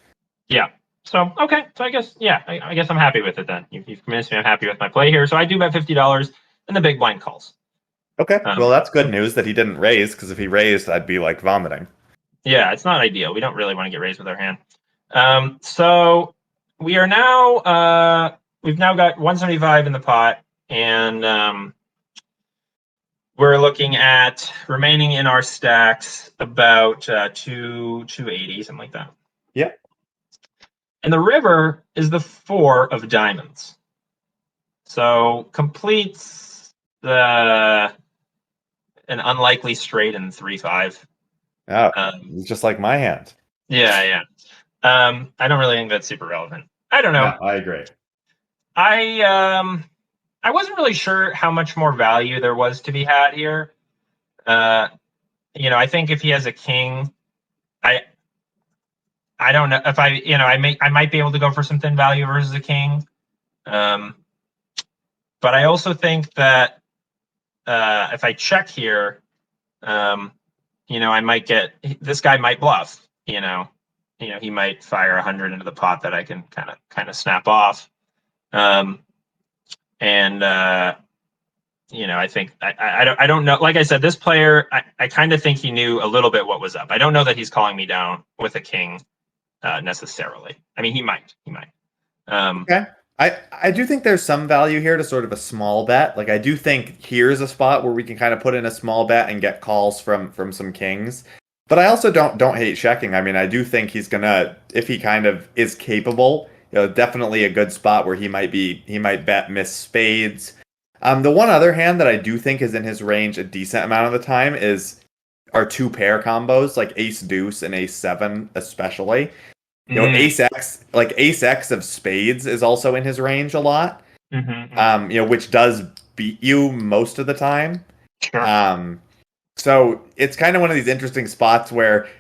Yeah. So okay. So I guess I guess I'm happy with it then. You've convinced me I'm happy with my play here. So I do bet $50 and the big blind calls. Okay. Well, that's good news that he didn't raise, because if he raised, I'd be like vomiting. Yeah, it's not ideal. We don't really want to get raised with our hand. So we are now we've now got 175 in the pot, and we're looking at remaining in our stacks about 280, something like that. Yeah. And the river is the 4 of diamonds. So completes an unlikely straight in 3-5. Oh, just like my hand. Yeah. I don't really think that's super relevant. I don't know. No, I agree. I wasn't really sure how much more value there was to be had here. I think if he has a king, I don't know if I might be able to go for some thin value versus a king. But I also think that if I check here, I might get this guy might bluff. He might fire 100 into the pot that I can kind of snap off. I think I don't know. Like I said, this player, I kind of think he knew a little bit what was up. I don't know that he's calling me down with a king necessarily. I mean, he might. Okay. I do think there's some value here to sort of a small bet. Like, I do think here's a spot where we can kind of put in a small bet and get calls from some kings. But I also don't hate checking. I mean, I do think he's gonna, if he kind of is capable, definitely a good spot where he might bet miss spades. The one other hand that I do think is in his range a decent amount of the time are 2 pair combos, like ace deuce and ace 7 especially. Ace X of spades is also in his range a lot. Which does beat you most of the time. Sure. So it's kind of one of these interesting spots where,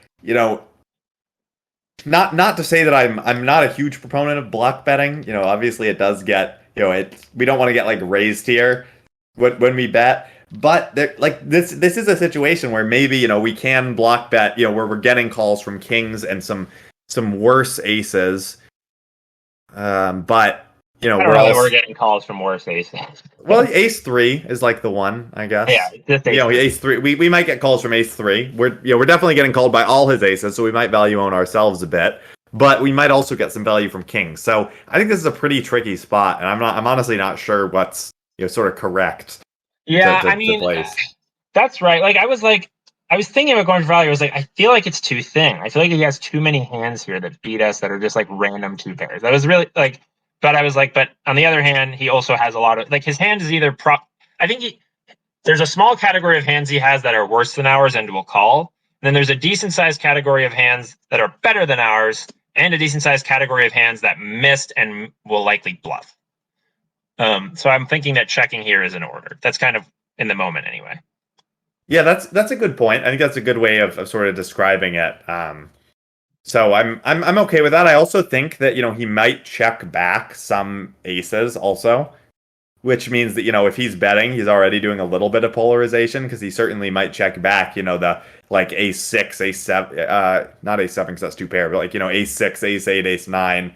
not to say that I'm not a huge proponent of block betting. Obviously it does get, we don't want to get like raised here when we bet. But this is a situation where maybe, we can block bet, where we're getting calls from kings and some worse aces. But we're getting calls from worse aces. Well, ace 3 is like the one, I guess. Yeah, ace 3. We might get calls from ace 3. We're definitely getting called by all his aces, so we might value own ourselves a bit. But we might also get some value from kings. So I think this is a pretty tricky spot, and I'm honestly not sure what's sort of correct. Yeah, that's right. I was thinking about going for value. I was like, I feel like it's too thin. I feel like he has too many hands here that beat us that are just like random 2 pairs. I was really like. But I was like, but on the other hand, he also has a lot of his hand is either I think there's a small category of hands he has that are worse than ours and will call. And then there's a decent sized category of hands that are better than ours, and a decent sized category of hands that missed and will likely bluff. So I'm thinking that checking here is in order. That's kind of in the moment anyway. Yeah, that's a good point. I think that's a good way of sort of describing it. So I'm okay with that. I also think that he might check back some aces also, which means that if he's betting, he's already doing a little bit of polarization, because he certainly might check back the like ace 6, ace 7, not ace 7 because that's 2 pair, but like ace 6, ace 8, ace 9.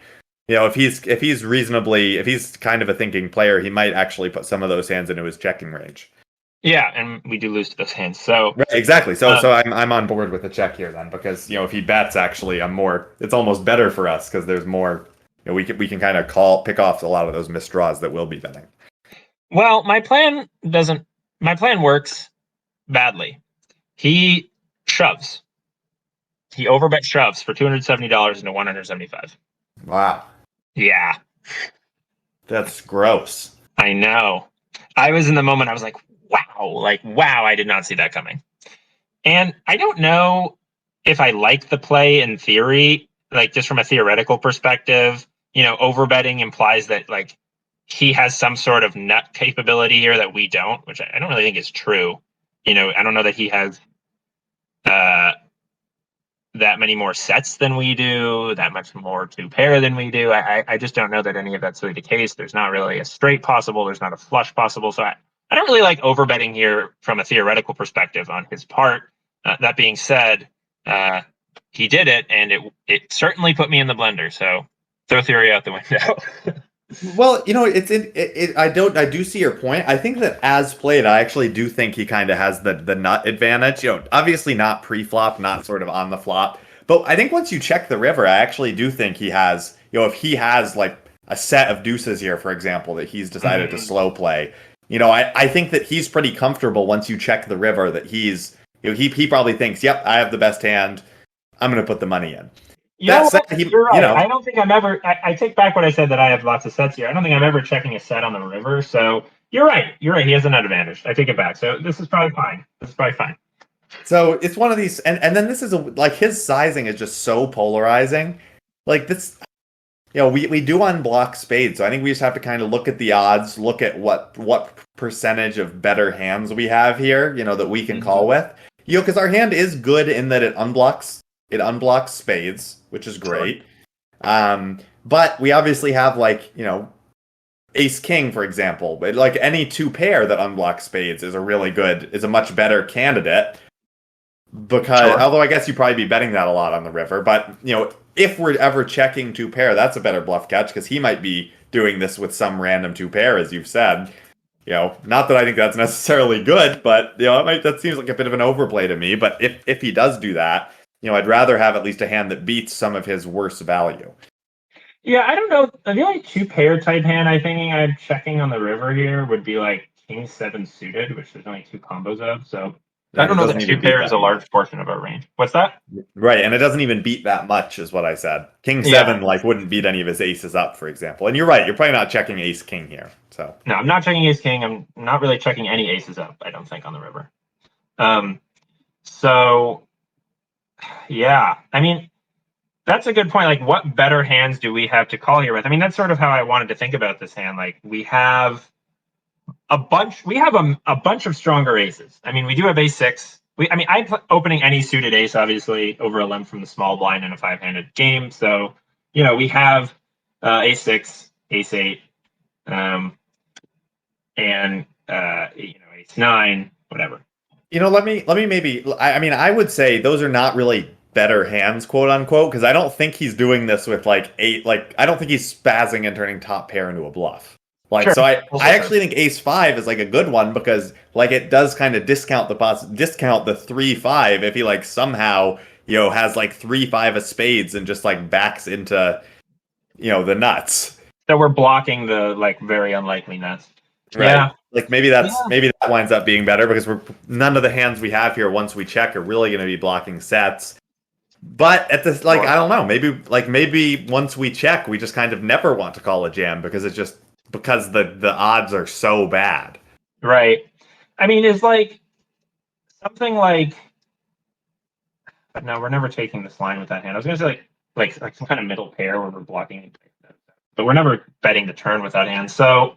If he's kind of a thinking player, he might actually put some of those hands into his checking range. Yeah, and we do lose to those hands. So right, exactly. So I'm on board with the check here then, because if he bets, actually, it's almost better for us, because there's more. We can kind of pick off a lot of those missed draws that will be betting. Well, my plan works badly. He shoves. He overbet shoves for $270 into 175. Wow. Yeah. That's gross. I know. I was in the moment. I was like, wow, I did not see that coming. And I don't know if I like the play in theory, like just from a theoretical perspective. overbetting implies that like he has some sort of nut capability here that we don't, which I don't really think is true. I don't know that he has that many more sets than we do, that much more two pair than we do. I just don't know that any of that's really the case. There's not really a straight possible. There's not a flush possible. So I don't really like overbetting here from a theoretical perspective on his part. That being said, he did it, and it certainly put me in the blender. So throw theory out the window. Well, I do see your point. I think that as played, I actually do think he kind of has the nut advantage. Obviously not pre-flop, not sort of on the flop. But I think once you check the river, I actually do think he has, if he has like a set of deuces here, for example, that he's decided to slow play, I think that he's pretty comfortable once you check the river that he's, he probably thinks, yep, I have the best hand. I'm going to put the money in. You're right. I don't think I'm ever. I take back what I said that I have lots of sets here. I don't think I'm ever checking a set on the river. So you're right. He has an advantage. I take it back. So this is probably fine. So it's one of these, and then this is like his sizing is just so polarizing. Like this, we do unblock spades. So I think we just have to kind of look at the odds, look at what percentage of better hands we have here, that we can call with. Because our hand is good in that it unblocks spades, which is great. But we obviously have ace king, for example. But like any two pair that unblocks spades is a much better candidate. Because although I guess you'd probably be betting that a lot on the river, but if we're ever checking two pair, that's a better bluff catch because he might be doing this with some random two pair, as you've said. Not that I think that's necessarily good, but that seems like a bit of an overplay to me. But if he does do that, I'd rather have at least a hand that beats some of his worse value. Yeah, I don't know. The only two pair type hand I think I'm checking on the river here would be like King 7 suited, which there's only two combos of. So I don't know that two pair is a large portion of our range. What's that? Right, and it doesn't even beat that much, is what I said. King 7 wouldn't beat any of his aces up, for example. And you're right, you're probably not checking ace king here. So no, I'm not checking ace king. I'm not really checking any aces up, I don't think, on the river. So yeah, I mean, that's a good point. Like, what better hands do we have to call here with? I mean, that's sort of how I wanted to think about this hand. Like, we have a bunch of stronger aces. I mean, we do have ace 6. I'm opening any suited ace, obviously, over a limp from the small blind in a 5-handed game. So, we have ace 6, ace 8, and ace 9, whatever. Let me maybe. I would say those are not really better hands, quote unquote, because I don't think he's doing this with eight. I don't think he's spazzing and turning top pair into a bluff. Sure. So I actually think ace 5 is a good one because it does kind of discount the 3-5 if he somehow has 3-5 of spades and just backs into the nuts. So we're blocking the very unlikely nuts. Right. Yeah. Maybe that winds up being better because none of the hands we have here once we check are really going to be blocking sets. But at this I don't know, maybe once we check we just kind of never want to call a jam because the odds are so bad. Right. I mean, it's something but no, we're never taking this line with that hand. I was going to say like some kind of middle pair where we're blocking, but we're never betting the turn with that hand. So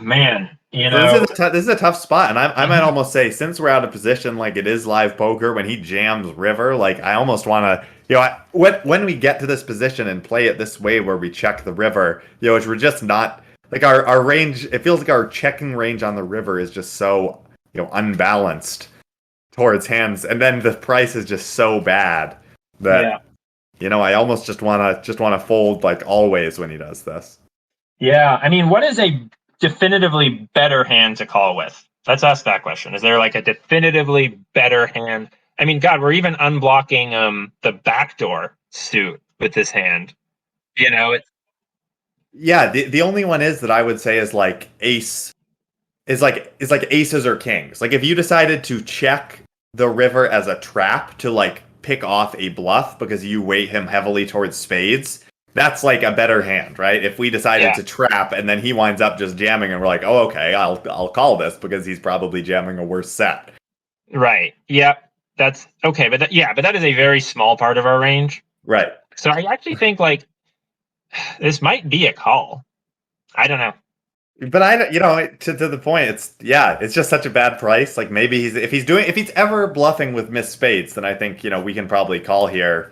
man, this is a tough spot, and I might almost say since we're out of position, it is live poker. When he jams river, I almost want to, when we get to this position and play it this way, where we check the river, which we're just not our range. It feels like our checking range on the river is just so unbalanced towards hands, and then the price is just so bad that I almost just want to fold always when he does this. Yeah, I mean, what is a definitively better hand to call with? Let's ask that question. Is there a definitively better hand? I mean, God, we're even unblocking the backdoor suit with this hand. It's the only one is that I would say is ace is aces or kings. If you decided to check the river as a trap to pick off a bluff because you weight him heavily towards spades, that's a better hand, right? If we decided to trap and then he winds up just jamming and we're oh, okay, I'll call this because he's probably jamming a worse set. Right. Yep. That's okay. But that is a very small part of our range. Right. So I actually think This might be a call. I don't know. But to the point, it's just such a bad price. Like maybe if he's ever bluffing with missed spades, then I think we can probably call here.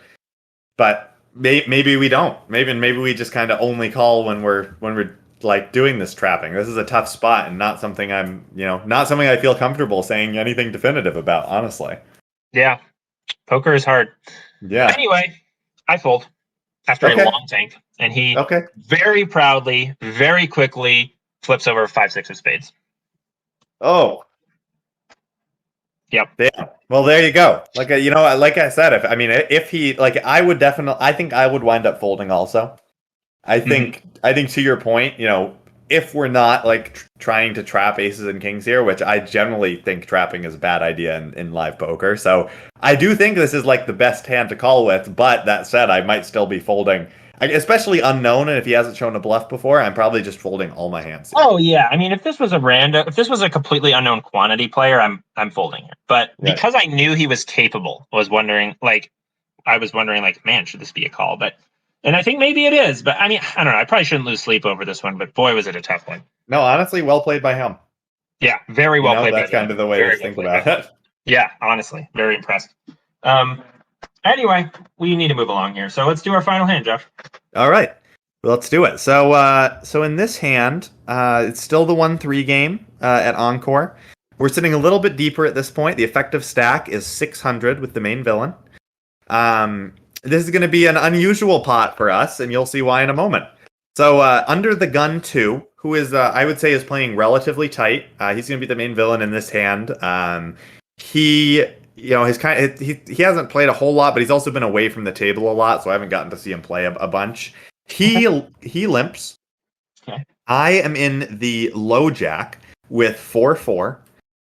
But maybe we don't. Maybe we just kind of only call when we're like doing this trapping. This is a tough spot and not something not something I feel comfortable saying anything definitive about, honestly. Yeah. Poker is hard. Yeah. Anyway, I fold after a long tank, and he very proudly, very quickly flips over 5-6 of spades. Oh. Yep. Damn. Well, there you go. Like like I said, if he I think I would wind up folding also. I think to your point, if we're not like trying to trap aces and kings here, which I generally think trapping is a bad idea in live poker. So I do think this is like the best hand to call with. But that said, I might still be folding, especially unknown. And if he hasn't shown a bluff before, I'm probably just folding all my hands here. Oh yeah, I mean, if this was a completely unknown quantity player, I'm folding here. But because I knew he was capable, I was wondering, man, should this be a call? And I think maybe it is, but I mean, I don't know. I probably shouldn't lose sleep over this one, but boy, was it a tough one. No, honestly, well played by him. Yeah, very well played. That's kind of the way to think about it. Yeah, honestly, very impressed. Anyway, we need to move along here, so let's do our final hand, Jeff. All right, let's do it. So in this hand, it's still the 1-3 game at Encore. We're sitting a little bit deeper at this point. The effective stack is 600 with the main villain. This is going to be an unusual pot for us, and you'll see why in a moment. So, Under the Gun 2, who is, I would say, is playing relatively tight. He's going to be the main villain in this hand. He hasn't played a whole lot, but he's also been away from the table a lot, so I haven't gotten to see him play a bunch. He limps. Okay. I am in the low jack with 4-4,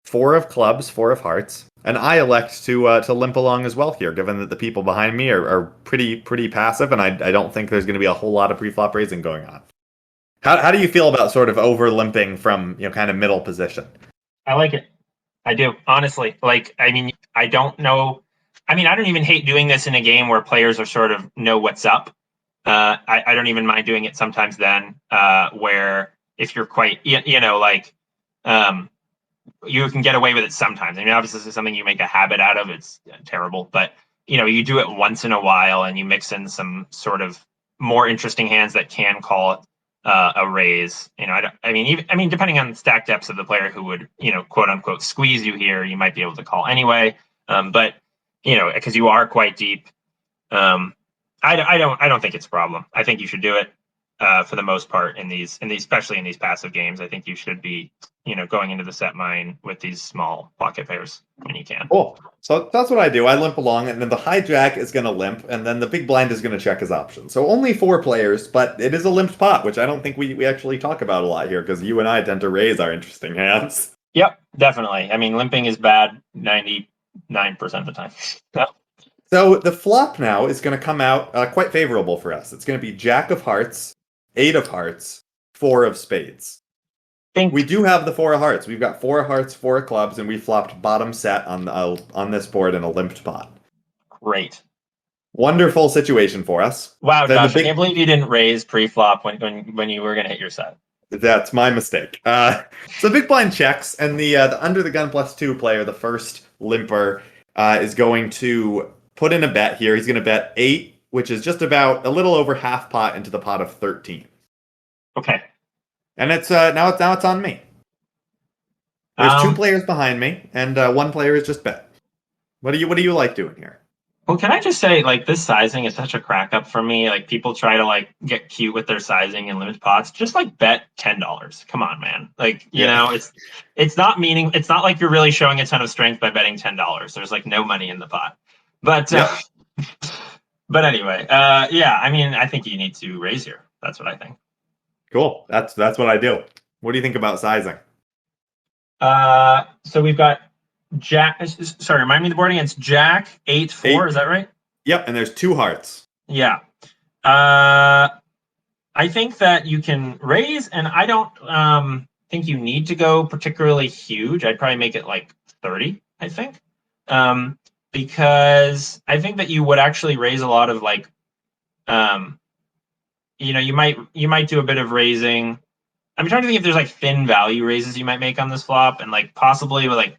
4 of clubs, 4 of hearts. And I elect to limp along as well here, given that the people behind me are pretty passive, and I don't think there's going to be a whole lot of pre-flop raising going on. How do you feel about sort of over limping from kind of middle position? I like it. I do, honestly. I don't know. I don't even hate doing this in a game where players are sort of know what's up. I don't even mind doing it sometimes then, where if you're quite, you can get away with it sometimes. Obviously, this is something you make a habit out of. It's terrible, but you do it once in a while, and you mix in some sort of more interesting hands that can call a raise. Depending on the stack depths of the player who would, quote unquote, squeeze you here, you might be able to call anyway. But because you are quite deep, I don't think it's a problem. I think you should do it for the most part in these, especially in these passive games. I think you should be, going into the set mine with these small pocket pairs when you can. Cool. So that's what I do. I limp along, and then the hijack is going to limp, and then the big blind is going to check his options. So only 4 players, but it is a limped pot, which I don't think we actually talk about a lot here, because you and I tend to raise our interesting hands. Yep, definitely. Limping is bad 99% of the time. So the flop now is going to come out quite favorable for us. It's going to be Jack of Hearts, 8 of Hearts, 4 of Spades. We do have the 4 of Hearts. We've got 4 of Hearts, 4 of Clubs, and we flopped bottom set on this board in a limped pot. Great. Wonderful situation for us. Wow, Josh, I can't believe you didn't raise pre-flop when you were going to hit your set. That's my mistake. So big blind checks, and the under the gun +2 player, the first limper, is going to put in a bet here. He's going to bet 8, which is just about a little over half pot into the pot of 13. Okay. And it's now it's on me. There's 2 players behind me, and 1 player is just bet. What do you like doing here? Well, can I just say, this sizing is such a crack up for me. People try to get cute with their sizing and limit pots. Just bet $10. Come on, man. It's not it's not like you're really showing a ton of strength by betting $10. There's no money in the pot. But but anyway, I think you need to raise here. That's what I think. Cool. That's what I do. What do you think about sizing? So we've got Jack. Sorry, remind me of the board again. It's Jack 8-4. Is that right? Yep. And there's 2 hearts. Yeah. I think that you can raise, and I don't think you need to go particularly huge. I'd probably make it 30. I think, because I think that you would actually raise a lot of you might do a bit of raising. I'm trying to think if there's like thin value raises you might make on this flop, and like possibly with like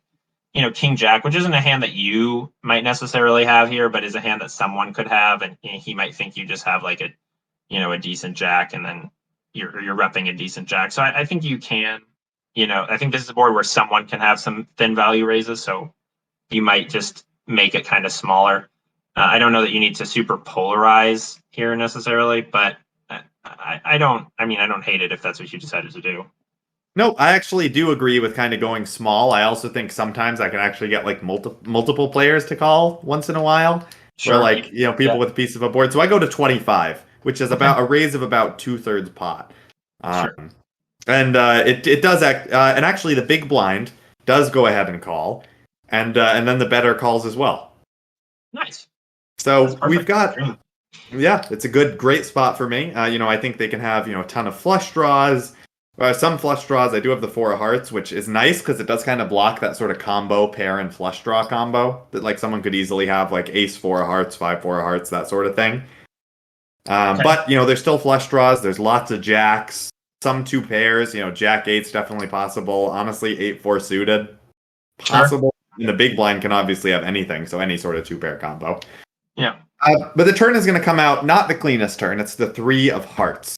King Jack, which isn't a hand that you might necessarily have here, but is a hand that someone could have, and he might think you just have like a decent Jack, and then you're repping a decent Jack. So I think you can, I think this is a board where someone can have some thin value raises, so you might just make it kind of smaller. I don't know that you need to super polarize here necessarily, but I don't hate it if that's what you decided to do. No, I actually do agree with kind of going small. I also think sometimes I can actually get like multiple players to call once in a while. Sure. Or like, people with a piece of a board. So I go to 25, which is about a raise of about 2/3 pot. Sure. And it does act, and actually the big blind does go ahead and call, and then the better calls as well. Nice. So we've got, it's a great spot for me. I think they can have a ton of flush draws. Some flush draws. I do have the 4 of hearts, which is nice because it does kind of block that sort of combo pair and flush draw combo that like someone could easily have, like ace 4 of hearts, 5 4 of hearts, that sort of thing. Okay. But there's still flush draws. There's lots of jacks, some 2 pairs. Jack 8's definitely possible. Honestly, 8-4 suited possible. Sure. And the big blind can obviously have anything, so any sort of 2-pair combo. Yeah. But the turn is going to come out not the cleanest turn. It's the 3 of hearts.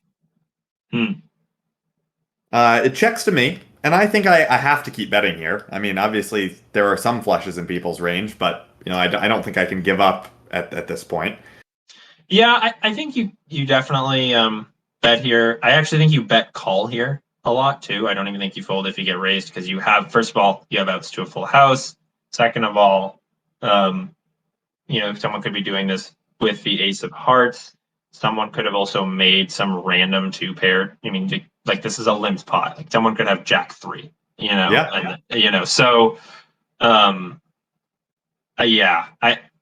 It checks to me, and I think I have to keep betting here. I mean, obviously, there are some flushes in people's range, but I don't think I can give up at this point. Yeah, I think you definitely bet here. I actually think you bet call here a lot, too. I don't even think you fold if you get raised, because first of all, you have outs to a full house. Second of all, someone could be doing this with the ace of hearts. Someone could have also made some random 2-pair. I mean, like this is a limped pot. Like someone could have Jack 3. Yeah. And, so,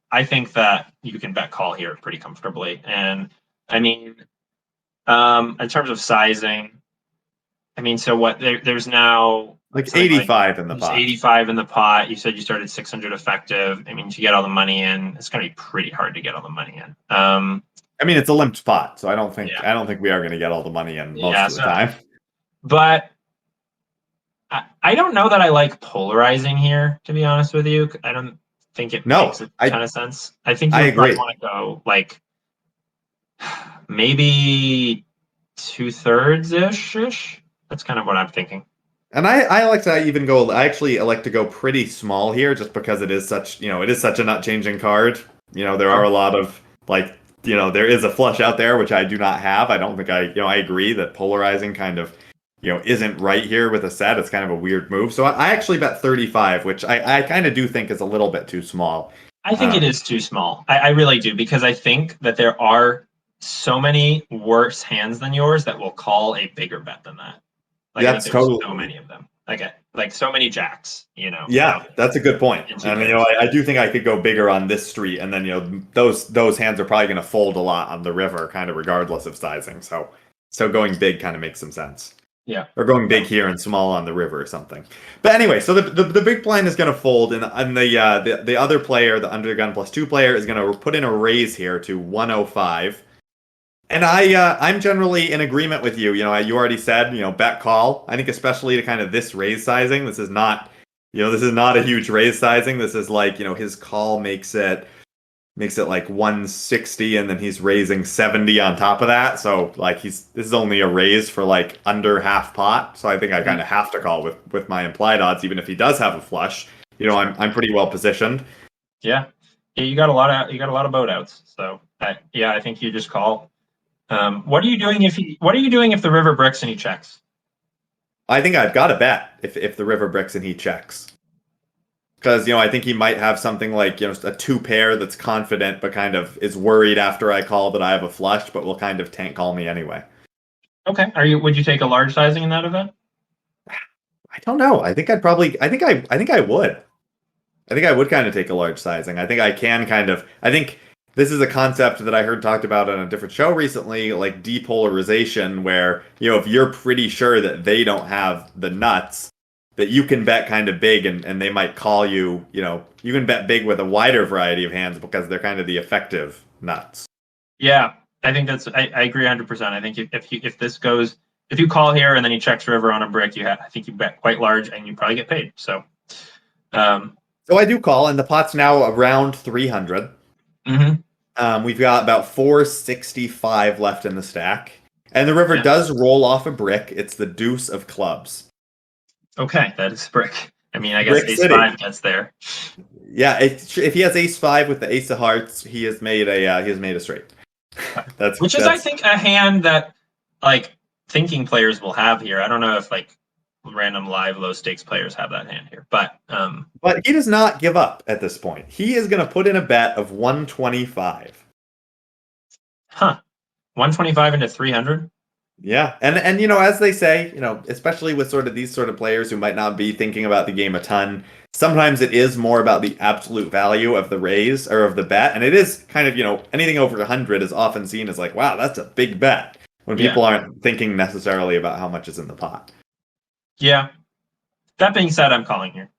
I think that you can bet call here pretty comfortably. And I mean, in terms of sizing, I mean, so what? There's now like 85 in the pot. 85 in the pot. You said you started 600 effective. I mean, to get all the money in, it's going to be pretty hard to get all the money in. I mean, it's a limped pot, so I don't think we are going to get all the money in most of the time. But I don't know that I like polarizing here, to be honest with you. I don't think it makes a ton of sense. I think you might want to go like maybe 2/3-ish. That's kind of what I'm thinking. And I like to even go. I actually like to go pretty small here, just because it is such a nut changing card. There are a lot of like. There is a flush out there, which I do not have. I don't think I agree that polarizing kind of, isn't right here with a set. It's kind of a weird move. So I actually bet 35, which I kind of do think is a little bit too small. I think it is too small. I really do, because I think that there are so many worse hands than yours that will call a bigger bet than that. Like, that's totally so many of them. Like so many jacks, Yeah, that's a good point. And I do think I could go bigger on this street, and then those hands are probably going to fold a lot on the river, kind of regardless of sizing. So going big kind of makes some sense. Yeah, or going big here and small on the river or something. But anyway, so the big blind is going to fold, and the other player, the undergun +2 player, is going to put in a raise here to 105. And I'm generally in agreement with you. You already said, bet call. I think especially to kind of this raise sizing, this is not a huge raise sizing. This is like, his call makes it like 160, and then he's raising 70 on top of that. So like this is only a raise for like under half pot. So I think I kind of have to call with my implied odds, even if he does have a flush. I'm pretty well positioned. Yeah, you got a lot of boat outs. So I think you just call. What are you doing if the river bricks and he checks? I think I've got to bet if the river bricks and he checks. Because, I think he might have something like, a 2-pair that's confident, but kind of is worried after I call that I have a flush, but will kind of tank call me anyway. Okay. Would you take a large sizing in that event? I don't know. I think I would. I think I would kind of take a large sizing. I think this is a concept that I heard talked about on a different show recently, like depolarization, where, if you're pretty sure that they don't have the nuts, that you can bet kind of big and they might call you, you can bet big with a wider variety of hands because they're kind of the effective nuts. Yeah. I think I agree 100%. I think if you call here and then he checks river on a brick, I think you bet quite large and you probably get paid. So, So I do call, and the pot's now around 300. We've got about 465 left in the stack. And the river does roll off a brick. It's the deuce of clubs. Okay, that is brick. I mean, I guess ace-5 gets there. Yeah, if he has ace-5 with the ace of hearts, he has made a straight. Which is, I think, a hand that like thinking players will have here. I don't know if like random live low stakes players have that hand here, but he does not give up at this point. He is going to put in a bet of 125. 125 into 300. Yeah, and as they say, especially with sort of these sort of players who might not be thinking about the game a ton, sometimes it is more about the absolute value of the raise or of the bet, and it is kind of anything over 100 is often seen as like, wow, that's a big bet when people aren't thinking necessarily about how much is in the pot. Yeah. That being said, I'm calling here.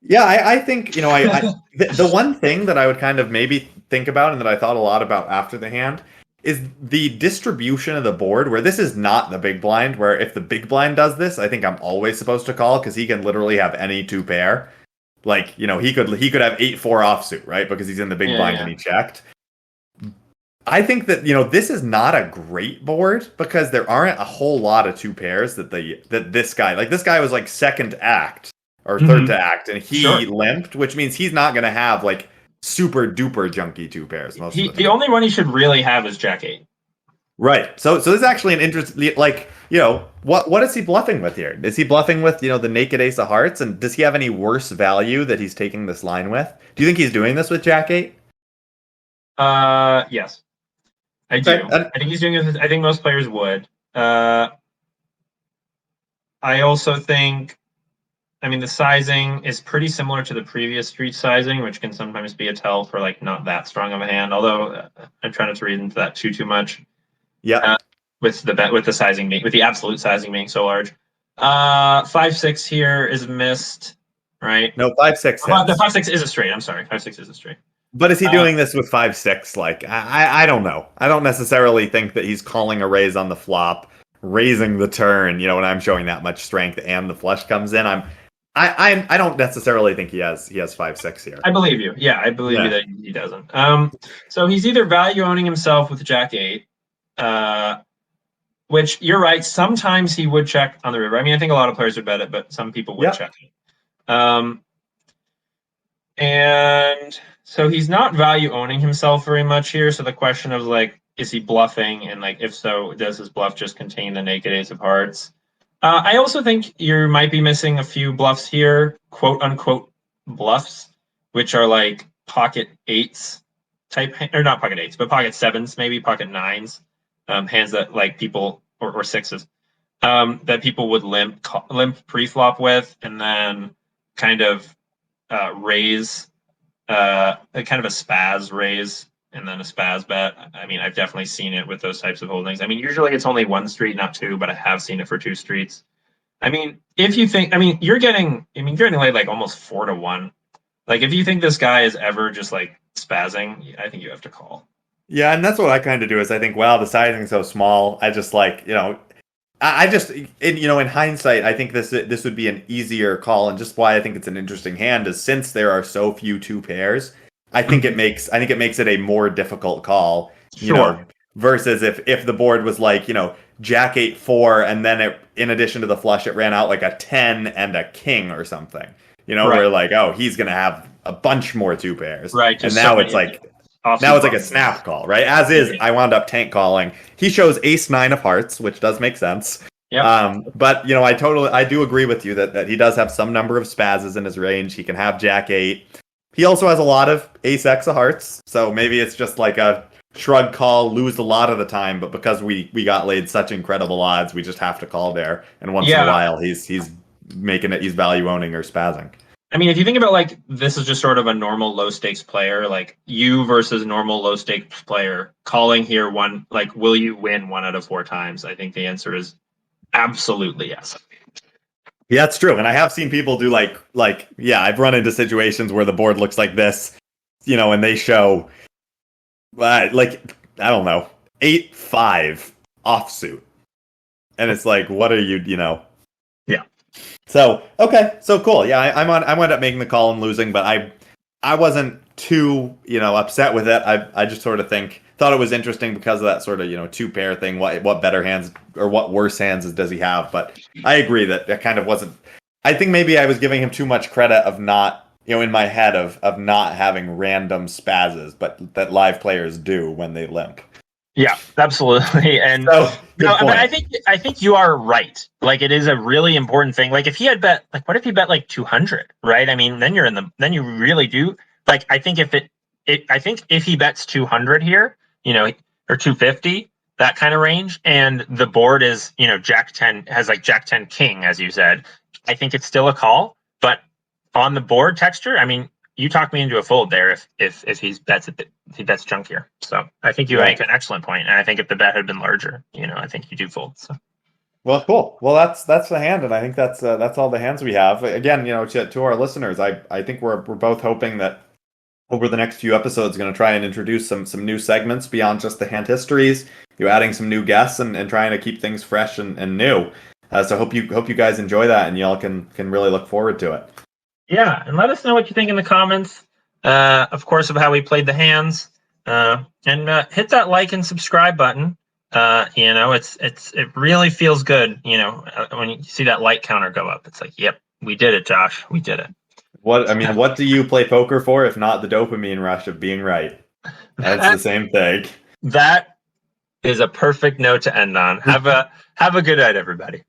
Yeah, I think the one thing that I would kind of maybe think about and that I thought a lot about after the hand is the distribution of the board, where this is not the big blind, where if the big blind does this, I think I'm always supposed to call because he can literally have any two pair. Like, he could have 8-4 offsuit, right? Because he's in the big blind and he checked. I think that, this is not a great board because there aren't a whole lot of two pairs that this guy was like second to act or third to act, and he limped, which means he's not going to have like super duper junky two pairs. The only one he should really have is Jack 8. Right. So this is actually an interesting, like, what is he bluffing with here? Is he bluffing with, the naked ace of hearts? And does he have any worse value that he's taking this line with? Do you think he's doing this with Jack 8? Yes. I do. I think he's doing it. I think most players would. I also think, the sizing is pretty similar to the previous street sizing, which can sometimes be a tell for like not that strong of a hand. Although I'm trying not to read into that too much. Yeah. With the sizing with the absolute sizing being so large. 5-6 here is missed, right? No, 5-6. The 5-6 is a straight. I'm sorry, 5-6 is a straight. But is he doing this with 5-6? Like, I don't know. I don't necessarily think that he's calling a raise on the flop, raising the turn. When I'm showing that much strength and the flush comes in, I don't necessarily think he has 5-6 here. I believe you. Yeah, I believe you that he doesn't. So he's either value owning himself with Jack 8, which you're right. Sometimes he would check on the river. I think a lot of players would bet it, but some people would check it. And so he's not value owning himself very much here. So the question of like, is he bluffing? And like, if so, does his bluff just contain the naked ace of hearts? I also think you might be missing a few bluffs here, quote unquote bluffs, which are like pocket 8s type, or not pocket 8s, but pocket 7s, maybe pocket 9s, hands that like people, or 6s, that people would limp pre-flop with, and then kind of raise, kind of a spaz raise, and then a spaz bet. I've definitely seen it with those types of holdings. Usually it's only one street, not two, but I have seen it for two streets. If you think, you're getting laid like almost 4-1. Like, if you think this guy is ever just like spazzing, I think you have to call. Yeah, and that's what I kind of do is I think, wow, the sizing's so small. I just like, in hindsight, I think this would be an easier call, and just why I think it's an interesting hand is since there are so few two pairs, I think it makes it a more difficult call, versus if the board was like, Jack 8-4, and then in addition to the flush, it ran out like a 10 and a king or something, where like, oh, he's gonna have a bunch more two pairs, right? And now it's like a snap call, right? As is, I wound up tank calling. He shows ace-9 of hearts, which does make sense. Yeah. But I do agree with you that he does have some number of spazzes in his range. He can have Jack 8. He also has a lot of ace-X of hearts, so maybe it's just like a shrug call, lose a lot of the time, but because we got laid such incredible odds, we just have to call there. And once in a while, he's making it, he's value owning or spazzing. If you think about like, this is just sort of a normal low stakes player, like you versus normal low stakes player calling here one, like, will you win 1 out of 4 times? I think the answer is absolutely yes. Yeah, it's true. And I have seen people do I've run into situations where the board looks like this, and they show, I don't know, 8-5 offsuit. And it's like, what are you, Yeah. So, okay. So cool. Yeah, I wound up making the call and losing, but I wasn't too, upset with it. I just sort of thought it was interesting because of that sort of, 2-pair thing. What better hands or what worse hands does he have? But I agree that kind of wasn't. I think maybe I was giving him too much credit of not, in my head of not having random spazzes, but that live players do when they limp. Yeah, absolutely. And but I think you are right. Like, it is a really important thing. Like, if he had bet, like, what if he bet like 200, right? I mean, then then you really do. Like, I think if he bets 200 here, or 250, that kind of range, and the board is, Jack 10 has like Jack 10 King, as you said, I think it's still a call. But on the board texture, I mean, you talked me into a fold there if he bets junk here. So I think you make an excellent point, and I think if the bet had been larger, I think you do fold. So. Well, cool. Well, that's the hand, and I think that's all the hands we have. Again, to our listeners, I think we're both hoping that over the next few episodes, going to try and introduce some new segments beyond just the hand histories. You're adding some new guests and trying to keep things fresh and new. So hope you guys enjoy that, and y'all can really look forward to it. Yeah, and let us know what you think in the comments, of course, of how we played the hands. And hit that like and subscribe button. It really feels good, when you see that like counter go up. It's like, yep, we did it, Josh. We did it. What do you play poker for if not the dopamine rush of being right? That's the same thing. That is a perfect note to end on. Have a good night, everybody.